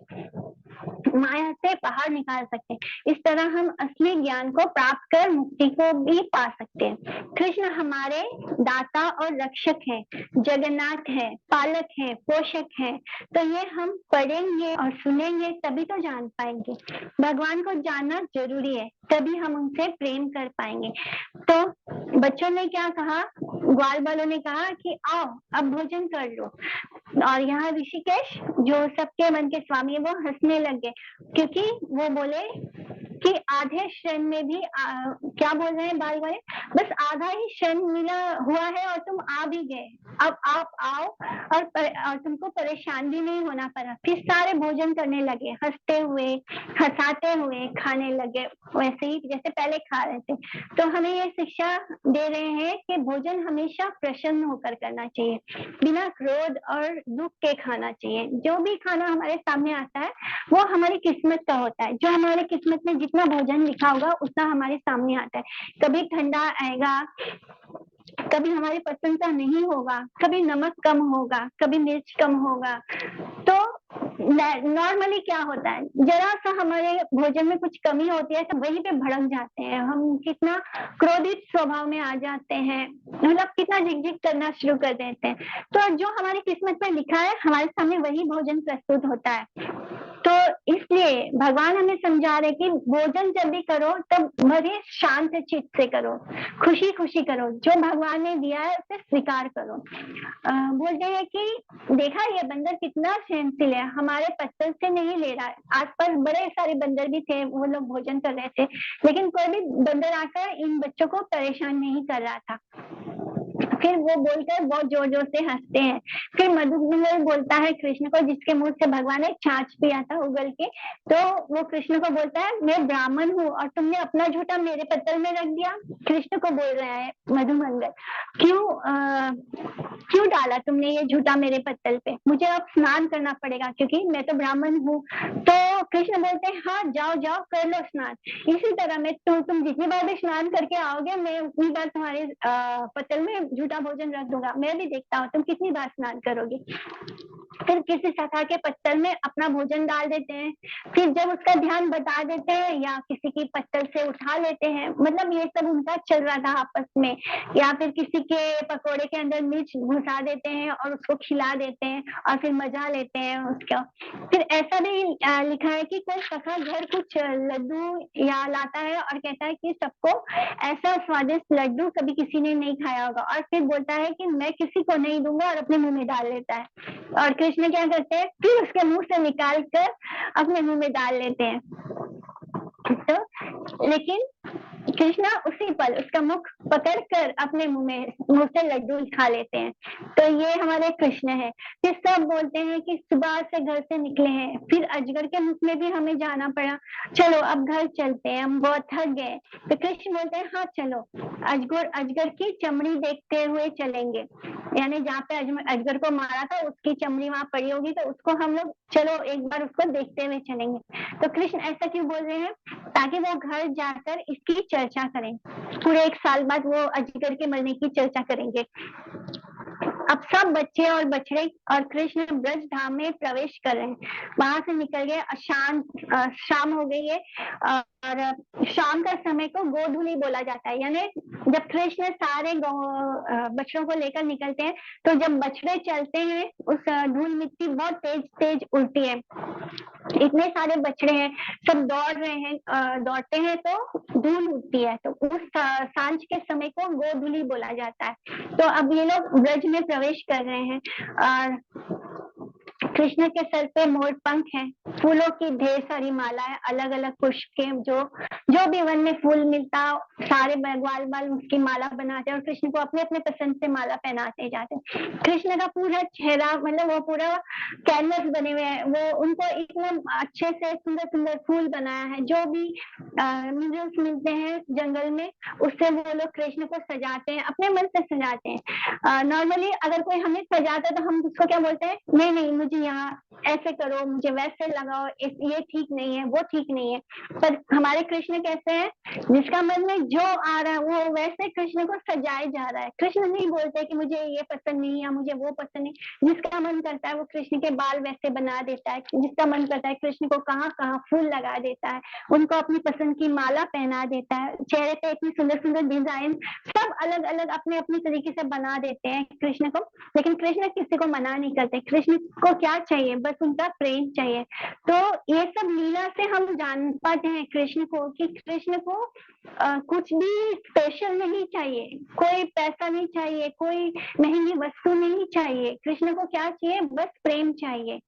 माया से बाहर निकाल सकते हैं। इस तरह हम असली ज्ञान को प्राप्त कर मुक्ति को भी पा सकते हैं। कृष्ण हमारे दाता और रक्षक हैं, जगन्नाथ है, पालक है, पोषक है। तो ये हम पढ़ेंगे और सुनेंगे तभी तो जान पाएंगे। भगवान को जानना जरूरी है, तभी हम उनसे प्रेम कर पाएंगे। तो बच्चों ने क्या कहा, ग्वाल वालों ने कहा कि आओ अब भोजन कर लो, और यहाँ ऋषिकेश जो सबके मन के स्वामी है वो हंसने लगे, क्योंकि वो बोले कि आधे क्षण में भी क्या बोल रहे हैं बाल वाले, बस आधा ही क्षण मिला हुआ है और तुम आ भी गए, अब आप आओ और तुमको परेशान भी नहीं होना पड़ा। फिर सारे भोजन करने लगे, हंसते हुए हंसाते हुए खाने लगे, वैसे ही जैसे पहले खा रहे थे। तो हमें ये शिक्षा दे रहे हैं कि भोजन हमेशा प्रसन्न होकर करना चाहिए, बिना क्रोध और दुख के खाना चाहिए। जो भी खाना हमारे सामने आता है वो हमारी किस्मत का होता है, जो हमारे किस्मत में जितना भोजन लिखा होगा उतना हमारे सामने आता है। कभी ठंडा आएगा, कभी हमारी पसंद का नहीं होगा, कभी नमक कम होगा, कभी मिर्च कम होगा। तो नॉर्मली क्या होता है, जरा सा हमारे भोजन में कुछ कमी होती है तो वहीं पे भड़क जाते हैं, हम कितना क्रोधित स्वभाव में आ जाते हैं, मतलब कितना झिकझिक करना शुरू कर देते हैं। तो जो हमारी किस्मत में लिखा है हमारे सामने वही भोजन प्रस्तुत होता है। तो इसलिए भगवान हमें समझा रहे कि भोजन जब भी करो तब बड़े शांत चित्त से करो, खुशी खुशी करो, जो भगवान ने दिया है उसे स्वीकार करो। बोलते हैं कि देखा ये बंदर कितना सहनशील है, हमारे पत्थर से नहीं ले रहा है। आसपास बड़े सारे बंदर भी थे, वो लोग भोजन कर रहे थे, लेकिन कोई भी बंदर आकर इन बच्चों को परेशान नहीं कर रहा था। फिर वो बोलकर बहुत जोर जोर से हंसते हैं। फिर मधुमंगल बोलता है कृष्ण को, जिसके मुंह से भगवान ने छाछ पिया था उगल के, तो वो कृष्ण को बोलता है मैं ब्राह्मण हूँ और तुमने अपना झूठा मेरे पत्तल में रख दिया। कृष्ण को बोल रहा है मधुमंगल, क्यों डाला तुमने ये झूठा मेरे पत्तल पे, मुझे अब स्नान करना पड़ेगा क्योंकि मैं तो ब्राह्मण हूँ। तो कृष्ण बोलते हैं हाँ जाओ जाओ कर लो स्नान, इसी तरह में तुम जितनी बार भी स्नान करके आओगे मैं उतनी बार तुम्हारे पत्तल में झूठा भोजन रख दूंगा, मैं भी देखता हूँ तुम कितनी बार स्नान करोगे। फिर किसी शाखा के पत्तल में अपना भोजन डाल देते हैं, फिर जब उसका ध्यान बता देते हैं या किसी की पत्तल से उठा लेते हैं, मतलब ये सब उनका चल रहा था आपस में, या फिर किसी के पकोड़े के अंदर मिर्च घुसा देते हैं और उसको खिला देते हैं और फिर मजा लेते हैं उसका। फिर ऐसा भी लिखा है कि कोई सखा घर कुछ लड्डू या लाता है और कहता है कि सबको ऐसा स्वादिष्ट लड्डू कभी किसी ने नहीं खाया होगा, और फिर बोलता है कि मैं किसी को नहीं दूंगा और अपने मुंह में डाल लेता है। और कृष्ण क्या करते हैं, फिर उसके मुंह से निकाल कर अपने मुंह में डाल लेते हैं। तो लेकिन कृष्णा उसी पल उसका मुख पकड़ कर अपने मुंह से लड्डू खा लेते हैं। तो ये हमारे कृष्ण है। फिर सब बोलते हैं कि सुबह से घर से निकले हैं, फिर अजगर के मुख में भी हमें जाना पड़ा, चलो अब घर चलते हैं, हम बहुत थक गए। तो कृष्ण बोलते हैं हाँ चलो, अजगर की चमड़ी देखते हुए चलेंगे, यानी जहाँ पे अजगर को मारा था उसकी चमड़ी वहां पड़ी होगी, तो उसको हम लोग चलो एक बार उसको देखते हुए चलेंगे। तो कृष्ण ऐसा क्यों बोल रहे हैं, ताकि वो घर जाकर इसकी चर्चा करें, पूरे 1 साल बाद वो अजगर के मरने की चर्चा करेंगे। अब सब बच्चे और बछड़े और कृष्ण ब्रज धाम में प्रवेश कर रहे हैं, वहां से निकल गए, शाम हो गई है, और शाम का समय को गोधूली बोला जाता है, यानी जब कृष्ण सारे बछड़ों को लेकर निकलते हैं, तो जब बछड़े चलते हैं उस धूल मिट्टी बहुत तेज तेज उड़ती है, इतने सारे बछड़े हैं, सब दौड़ रहे हैं, दौड़ते हैं तो धूल उठती है, तो उस सांझ के समय को गोधूली बोला जाता है। तो अब ये लोग ब्रज में प्रवेश कर रहे हैं और कृष्ण के सर पे मोर पंख है, फूलों की ढेर सारी मालाएं, अलग अलग पुष्प के जो भी वन में फूल मिलता, सारे ग्वाल बाल उसकी माला बनाते और कृष्ण को अपने अपने पसंद से माला पहनाते जाते। कृष्ण का पूरा चेहरा, मतलब वो पूरा कैनवस बने हुए हैं, वो उनको इतना अच्छे से सुंदर सुंदर फूल बनाया है, जो भी मिनरल्स मिलते हैं जंगल में, उससे वो लोग कृष्ण को सजाते हैं, अपने मन से सजाते हैं। नॉर्मली अगर कोई हमें सजाता है तो हम उसको क्या बोलते हैं, नहीं नहीं मुझे यहाँ ऐसे करो, मुझे वैसे लगाओ, ये ठीक नहीं है, वो ठीक नहीं है। पर हमारे कृष्ण कैसे हैं, जिसका मन में जो आ रहा है वो वैसे कृष्ण को सजाए जा रहा है। कृष्ण नहीं बोलते कि मुझे ये पसंद नहीं या मुझे वो पसंद नहीं, जिसका मन करता है वो कृष्ण के बाल वैसे बना देता है, जिसका मन करता है कृष्ण को कहाँ कहाँ फूल लगा देता है, उनको अपनी पसंद की माला पहना देता है, चेहरे पे इतनी सुंदर सुंदर डिजाइन सब अलग अलग अपने अपने तरीके से बना देते हैं कृष्ण को। लेकिन कृष्ण किसी को मना नहीं करते, कृष्ण को क्या चाहिए, बस उनका प्रेम चाहिए। तो ये सब लीला से हम जान पाते हैं कृष्ण को, कि कृष्ण को कुछ भी स्पेशल नहीं चाहिए, कोई पैसा नहीं चाहिए, कोई महंगी वस्तु नहीं चाहिए, कृष्ण को क्या चाहिए, बस प्रेम चाहिए।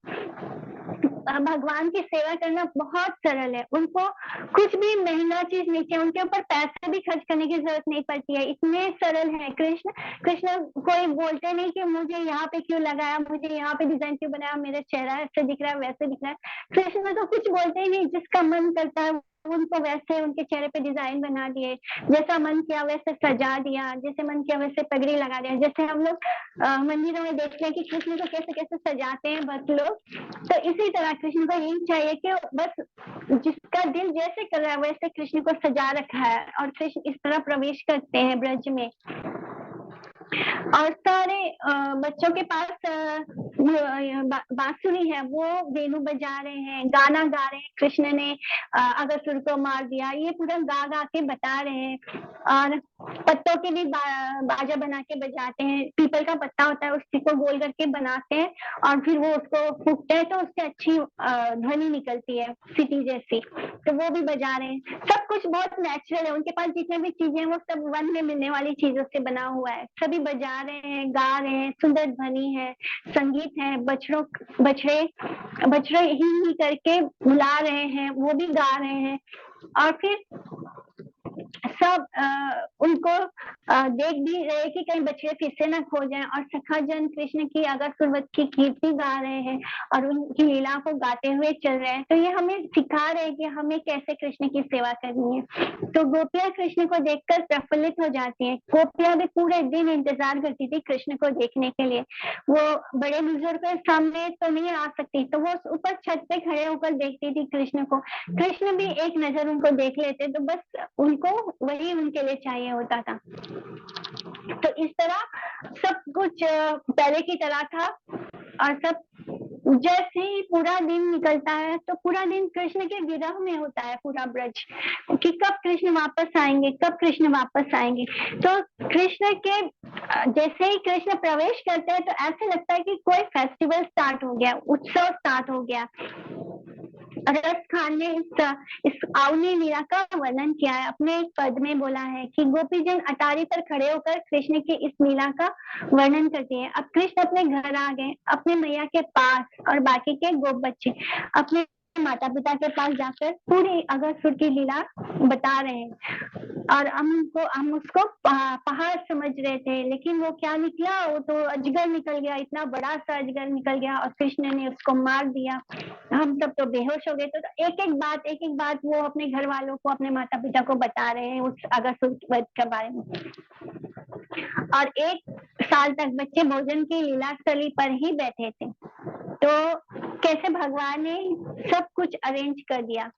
भगवान की सेवा करना बहुत सरल है, उनको कुछ भी महंगा चीज नहीं चाहिए, उनके ऊपर पैसा भी खर्च करने की जरूरत नहीं पड़ती है, इतने सरल है कृष्ण। कृष्ण कोई बोलते नहीं कि मुझे यहाँ पे क्यों लगाया, मुझे यहाँ पे डिजाइन क्यों बनाया, मेरा चेहरा ऐसे दिख रहा है वैसे दिख रहा है। कृष्ण तो कुछ बोलते ही नहीं, जिसका मन करता है उनको वैसे उनके चेहरे पे डिजाइन बना दिए, जैसा मन किया वैसे सजा दिया, जैसे मन किया वैसे पगड़ी लगा दिया। जैसे हम लोग मंदिरों में देखते हैं कि कृष्ण को कैसे कैसे सजाते हैं भक्त लोग, तो इसी तरह कृष्ण को यही चाहिए कि बस जिसका दिल जैसे कर रहा है वैसे कृष्ण को सजा रखा है, और कृष्ण इस तरह प्रवेश करते हैं ब्रज में। और सारे बच्चों के पास बांसुरी है, वो वेणु बजा रहे हैं, गाना गा रहे हैं, कृष्ण ने अगसुर को मार दिया, ये पूरा गा गा के बता रहे हैं। और पत्तों के भी बाजा बना के बजाते हैं, पीपल का पत्ता होता है उसी को गोल करके बनाते हैं और फिर वो उसको फूकते हैं तो उससे अच्छी ध्वनि निकलती है सिटी जैसी, तो वो भी बजा रहे हैं। सब कुछ बहुत नेचुरल है, उनके पास जितने भी चीजें वो सब वन में मिलने वाली चीजों से बना हुआ है, सभी बजा रहे हैं, गा रहे हैं, सुंदर ध्वनि है, संगीत है, बछड़े ही करके बुला रहे हैं, वो भी गा रहे हैं। और फिर सब उनको देख भी रहे कि कहीं बछड़े फिर से न खो जाएं, और सखाजन कृष्ण की अगसुर की कीर्ति गा रहे हैं और उनकी लीला को गाते हुए चल रहे हैं। तो ये हमें सिखा रहे हैं कि हमें कैसे कृष्ण की सेवा करनी है। तो गोपियां कृष्ण को देखकर प्रफुल्लित हो जाती हैं। गोपियां भी पूरे दिन इंतजार करती थी कृष्ण को देखने के लिए, वो बड़े बुजुर्ग के सामने तो नहीं आ सकती, तो वो ऊपर छत पे खड़े होकर देखती थी कृष्ण को। कृष्ण भी एक नजर उनको देख लेते, तो बस उनको वही उनके लिए चाहिए होता था। तो इस तरह सब कुछ पहले की तरह था, और सब जैसे ही पूरा दिन निकलता है तो पूरा दिन कृष्ण के विरह में होता है पूरा ब्रज, कि कब कृष्ण वापस आएंगे, कब कृष्ण वापस आएंगे। तो कृष्ण के जैसे ही कृष्ण प्रवेश करते हैं तो ऐसे लगता है कि कोई फेस्टिवल स्टार्ट हो गया, उत्सव स्टार्ट हो गया। रस खान ने इस अवनी लीला का वर्णन किया है, अपने एक पद में बोला है कि गोपीजन अटारी पर खड़े होकर कृष्ण की इस लीला का वर्णन करते हैं। अब कृष्ण अपने घर आ गए, अपने मैया के पास, और बाकी के गोप बच्चे अपने माता पिता के पास जाकर पूरी अगसुर की लीला बता रहे हैं। और हम उसको पहाड़ समझ रहे थे, लेकिन वो क्या निकला, वो तो अजगर निकल गया, इतना बड़ा सा अजगर निकल गया और कृष्ण ने उसको मार दिया। हम सब तो बेहोश हो गए। तो एक एक बात वो अपने घर वालों को, अपने माता पिता को बता रहे हैं उस अगसुर वध के बारे में। और 1 साल तक बच्चे भोजन की लीला स्थली पर ही बैठे थे। तो कैसे भगवान ने सब कुछ अरेंज कर दिया।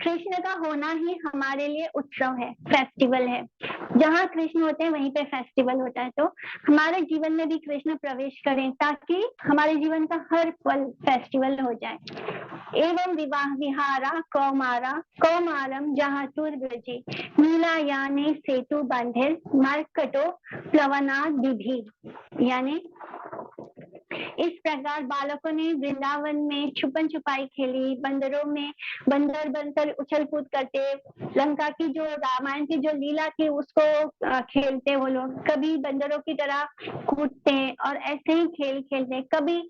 कृष्ण का होना ही हमारे लिए उत्सव है, फेस्टिवल है। जहाँ कृष्ण होते हैं वहीं पे फेस्टिवल होता है। तो हमारे जीवन में भी कृष्ण प्रवेश करें ताकि हमारे जीवन का हर पल फेस्टिवल हो जाए। एवं विवाह विहारा कौमारम जहातुर ब्रजे नीला यानी सेतु बांधे मार्कटो प्लवना दिभी। यानी इस प्रकार बालकों ने वृंदावन में छुपन छुपाई खेली, बंदरों में बंदर बनकर उछल कूद करते, लंका की जो रामायण की जो लीला थी उसको खेलते वो लोग, कभी बंदरों की तरह कूदते और ऐसे ही खेल खेलते, कभी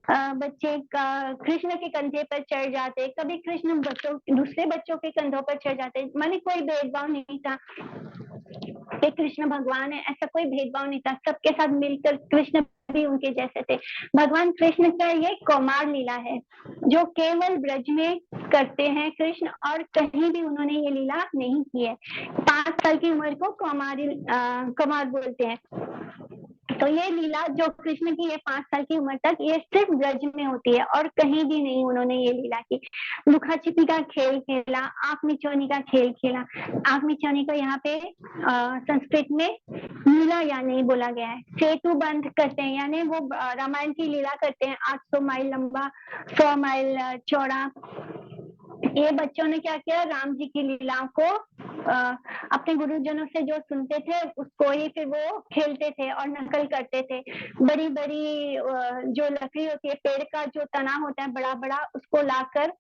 बच्चे कृष्ण के कंधे पर चढ़ जाते, कभी कृष्ण दूसरे बच्चों के कंधों पर चढ़ जाते। माने कोई भेदभाव नहीं था कि कृष्ण भगवान है, ऐसा कोई भेदभाव नहीं था, सबके साथ मिलकर कृष्ण भी उनके जैसे थे। भगवान कृष्ण का ये कौमार लीला है जो केवल ब्रज में करते हैं कृष्ण, और कहीं भी उन्होंने ये लीला नहीं की है। 5 साल की उम्र को कौमार बोलते हैं। तो ये लीला जो कृष्ण की है 5 साल की उम्र तक, ये सिर्फ ब्रज में होती है और कहीं भी नहीं उन्होंने ये लीला की। लुका छिपी का खेल खेला, आंख मिचौनी का खेल खेला। आंख मिचौनी को यहाँ पे संस्कृत में लीला या नहीं बोला गया है। सेतु बंद करते हैं यानी वो रामायण की लीला करते हैं, 800 माइल लंबा, 100 माइल चौड़ा। ये बच्चों ने क्या किया, राम जी की लीलाओं को अपने गुरुजनों से जो सुनते थे उसको ही फिर वो खेलते थे और नकल करते थे। बड़ी बड़ी जो लकड़ी होती है, पेड़ का जो तना होता है बड़ा बड़ा, उसको लाकर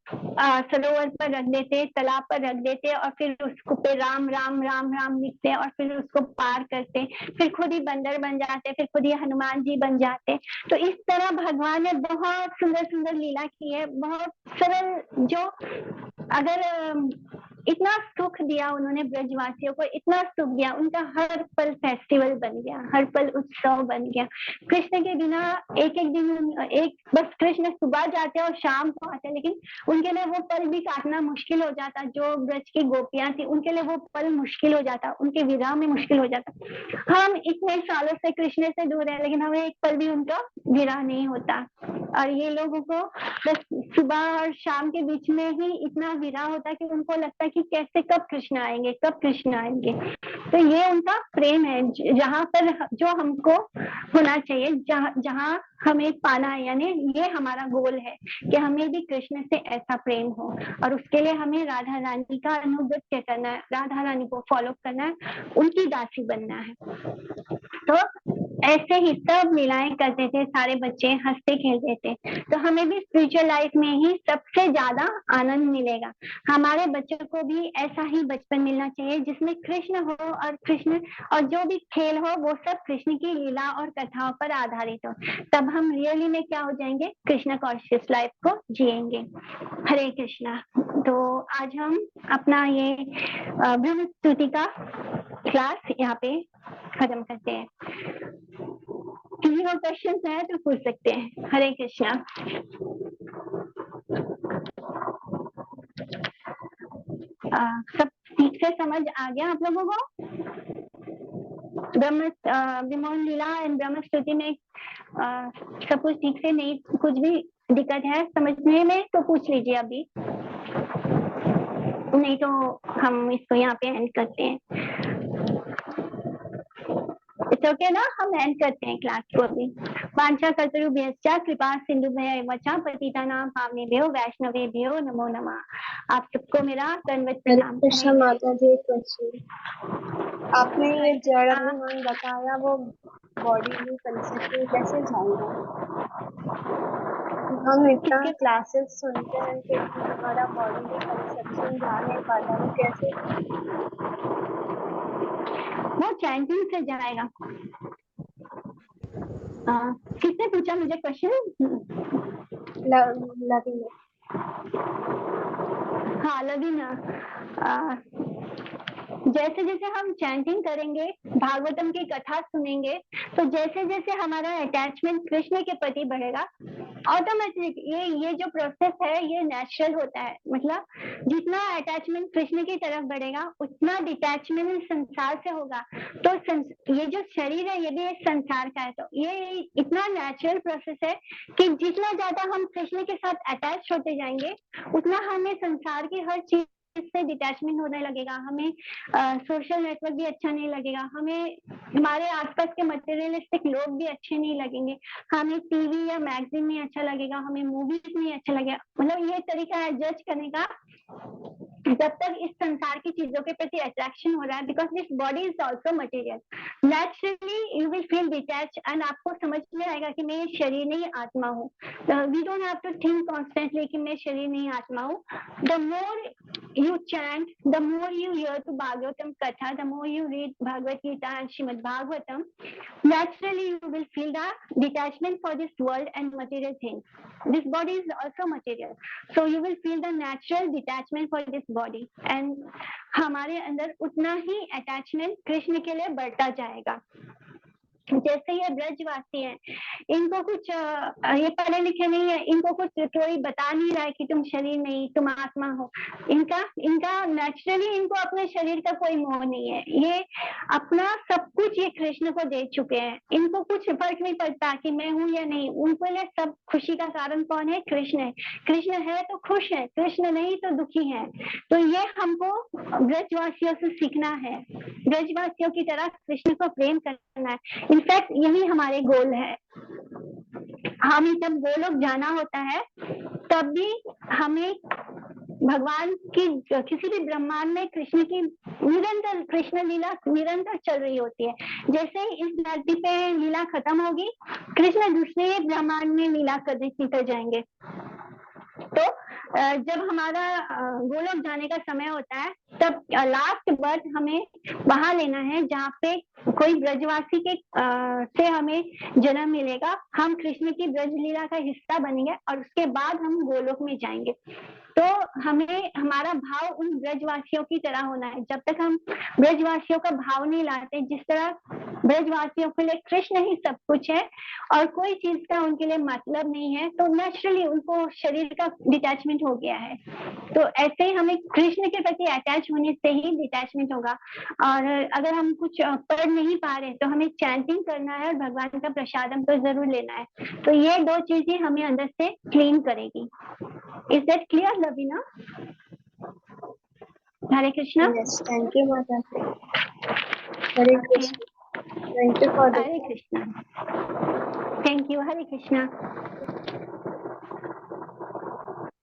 सरोवर पर रख देते, तालाब पर रख देते और फिर उसको पे राम राम राम राम लिखते और फिर उसको पार करते, फिर खुद ही बंदर बन जाते, फिर खुद ही हनुमान जी बन जाते। तो इस तरह भगवान ने बहुत सुंदर सुंदर लीला की है, बहुत सरल, जो अगर इतना सुख दिया उन्होंने ब्रजवासियों को, इतना सुख दिया, उनका हर पल फेस्टिवल बन गया, हर पल उत्सव बन गया। कृष्ण के बिना एक एक दिन, एक बस कृष्ण सुबह जाते और शाम को आते, लेकिन उनके लिए वो पल भी काटना मुश्किल हो जाता। जो ब्रज की गोपियां थी उनके लिए वो पल मुश्किल हो जाता, उनके विरह में मुश्किल हो जाता। हम इतने सालों से कृष्ण से दूर है लेकिन हमें एक पल भी उनका विरह नहीं होता, और ये लोगों को बस सुबह और शाम के बीच में ही इतना विरह होता कि उनको लगता है कि कैसे कब कृष्ण आएंगे, कब कृष्ण आएंगे। तो ये उनका प्रेम है जहाँ पर जो हमको होना चाहिए, जहाँ हमें पाना है, यानी ये हमारा गोल है कि हमें भी कृष्ण से ऐसा प्रेम हो, और उसके लिए हमें राधा रानी का अनुगत्य करना है, राधा रानी को फॉलो करना है, उनकी दासी बनना है। तो ऐसे ही सब लीलाएं करते थे, सारे बच्चे हंसते खेलते थे। तो हमें भी स्पिरिचुअल लाइफ में ही सबसे ज्यादा आनंद मिलेगा। हमारे बच्चों को भी ऐसा ही बचपन मिलना चाहिए जिसमें कृष्ण हो, और कृष्ण और जो भी खेल हो वो सब कृष्ण की लीला और कथाओं पर आधारित हो। तब हम रियली में क्या हो जाएंगे, कृष्ण कॉन्शियस लाइफ को जिएंगे। हरे कृष्णा। तो आज हम अपना ये ब्रह्म स्तुति का क्लास यहाँ पे खत्म करते हैं। किसी को क्वेश्चन है तो पूछ सकते हैं। हरे कृष्णा। सब ठीक से समझ आ गया आप लोगों को? ब्रह्मोन लीला एंड ब्रह्म स्तुति में सब कुछ ठीक से, नहीं कुछ भी दिक्कत है समझने में तो पूछ लीजिए अभी, नहीं तो हम इसको यहाँ पे एंड करते हैं। इट्स ओके ना, हम एंड करते हैं क्लास को अभी। वांछा कल्पतरुभ्यश्च कृपा सिंधुभ्यश्च पतितानां पावनेभ्यो वैष्णवेभ्यो नमो नमः। आप सबको मेरा दंडवत प्रणाम। कृष्ण माता जी, क्वेश्चन आपने ये जड़ अभिमान बताया, वो बॉडी में कंसेप्ट में कैसे जाएगा? हम इतना क्लासेस सुनते हैं फिर भी हमारा बॉडी में कंसेप्शन जा नहीं पाता, वो कैसे? वो चैंटिंग से जाएगा। किसने पूछा मुझे क्वेश्चन? लवीना। हाँ लवीना। जैसे जैसे हम चैंटिंग करेंगे, भागवतम की कथा सुनेंगे, तो जैसे जैसे हमारा अटैचमेंट कृष्ण के प्रति बढ़ेगा, ऑटोमेटिक ये जो प्रोसेस है ये नेचुरल होता है। मतलब जितना अटैचमेंट कृष्ण की तरफ बढ़ेगा उतना डिटैचमेंट संसार से होगा। तो ये जो शरीर है ये भी एक संसार का है। तो ये इतना नेचुरल प्रोसेस है कि जितना ज्यादा हम कृष्ण के साथ अटैच होते जाएंगे उतना हमें संसार की हर चीज से डिटैचमेंट होने लगेगा, हमें सोशल नेटवर्क भी अच्छा नहीं लगेगा, हमें हमारे आसपास के मटेरियलिस्टिक लोग भी अच्छे नहीं लगेंगे, हमें टीवी या मैगजीन नहीं अच्छा लगेगा, हमें मूवीज नहीं अच्छा लगेगा। मतलब ये तरीका है जज करने का जब तक इस संसार की चीजों के प्रति अट्रैक्शन हो रहा है, because this body is also material, naturally you will feel detach and आपको समझ में आएगा कि मैं शरीर नहीं आत्मा हूँ। We don't have to think constantly कि मैं शरीर नहीं आत्मा हूँ। The more you chant, the more you hear to Bhagavatam Katha, the more you read Bhagavad Gita and Srimad Bhagavatam, naturally you will feel the detachment for this world and material things. This body is also material. So you will feel the natural detachment for this body. And हमारे अंदर उतना ही attachment Krishna के लिए बढ़ता जाएगा। जैसे ये ब्रजवासी हैं, इनको कुछ ये पढ़े लिखे नहीं है, इनको कुछ कोई बता नहीं रहा है कि तुम शरीर नहीं, तुम आत्मा हो। इनका नेचुरली इनको अपने शरीर का कोई मोह नहीं है, ये अपना सब कुछ ये कृष्ण को दे चुके हैं। इनको कुछ फर्क नहीं पड़ता कि मैं हूँ या नहीं, उनको लिए सब खुशी का कारण कौन है? कृष्ण है। कृष्ण है तो खुश है, कृष्ण नहीं तो दुखी है। तो ये हमको ब्रजवासियों से सीखना है, ब्रजवासियों की तरह कृष्ण को प्रेम करना है। इनफैक्ट यही हमारे गोल है। हमें जब गोलोक जाना होता है तब भी हमें भगवान की किसी भी ब्रह्मांड में कृष्ण की निरंतर कृष्ण लीला निरंतर चल रही होती है। जैसे इस धरती पे लीला खत्म होगी, कृष्ण दूसरे ब्रह्मांड में लीला करने निकल जाएंगे। तो जब हमारा गोलोक जाने का समय होता है तब लास्ट बर्थ हमें वहां लेना है जहाँ पे कोई ब्रजवासी के से हमें जन्म मिलेगा, हम कृष्ण की ब्रज लीला का हिस्सा बनेंगे और उसके बाद हम गोलोक में जाएंगे। तो हमें हमारा भाव उन ब्रजवासियों की तरह होना है। जब तक हम ब्रजवासियों का भाव नहीं लाते, जिस तरह ब्रजवासियों के लिए कृष्ण ही सब कुछ है और कोई चीज का उनके लिए मतलब नहीं है, तो नेचुरली उनको शरीर का डिटैचमेंट हो गया है। तो ऐसे ही हमें कृष्ण के प्रति अटैच होने से ही डिटैचमेंट होगा। और अगर हम कुछ पढ़ नहीं पा रहे तो हमें चैंटिंग करना है और भगवान का प्रसादम तो जरूर लेना है। तो ये दो चीजें हमें अंदर से क्लीन करेगी। Is that clear Lavina? Hare Krishna. Yes, thank you, Mata. Hare Krishna. Thank you for the Hare Krishna. Thank you. Hare Krishna.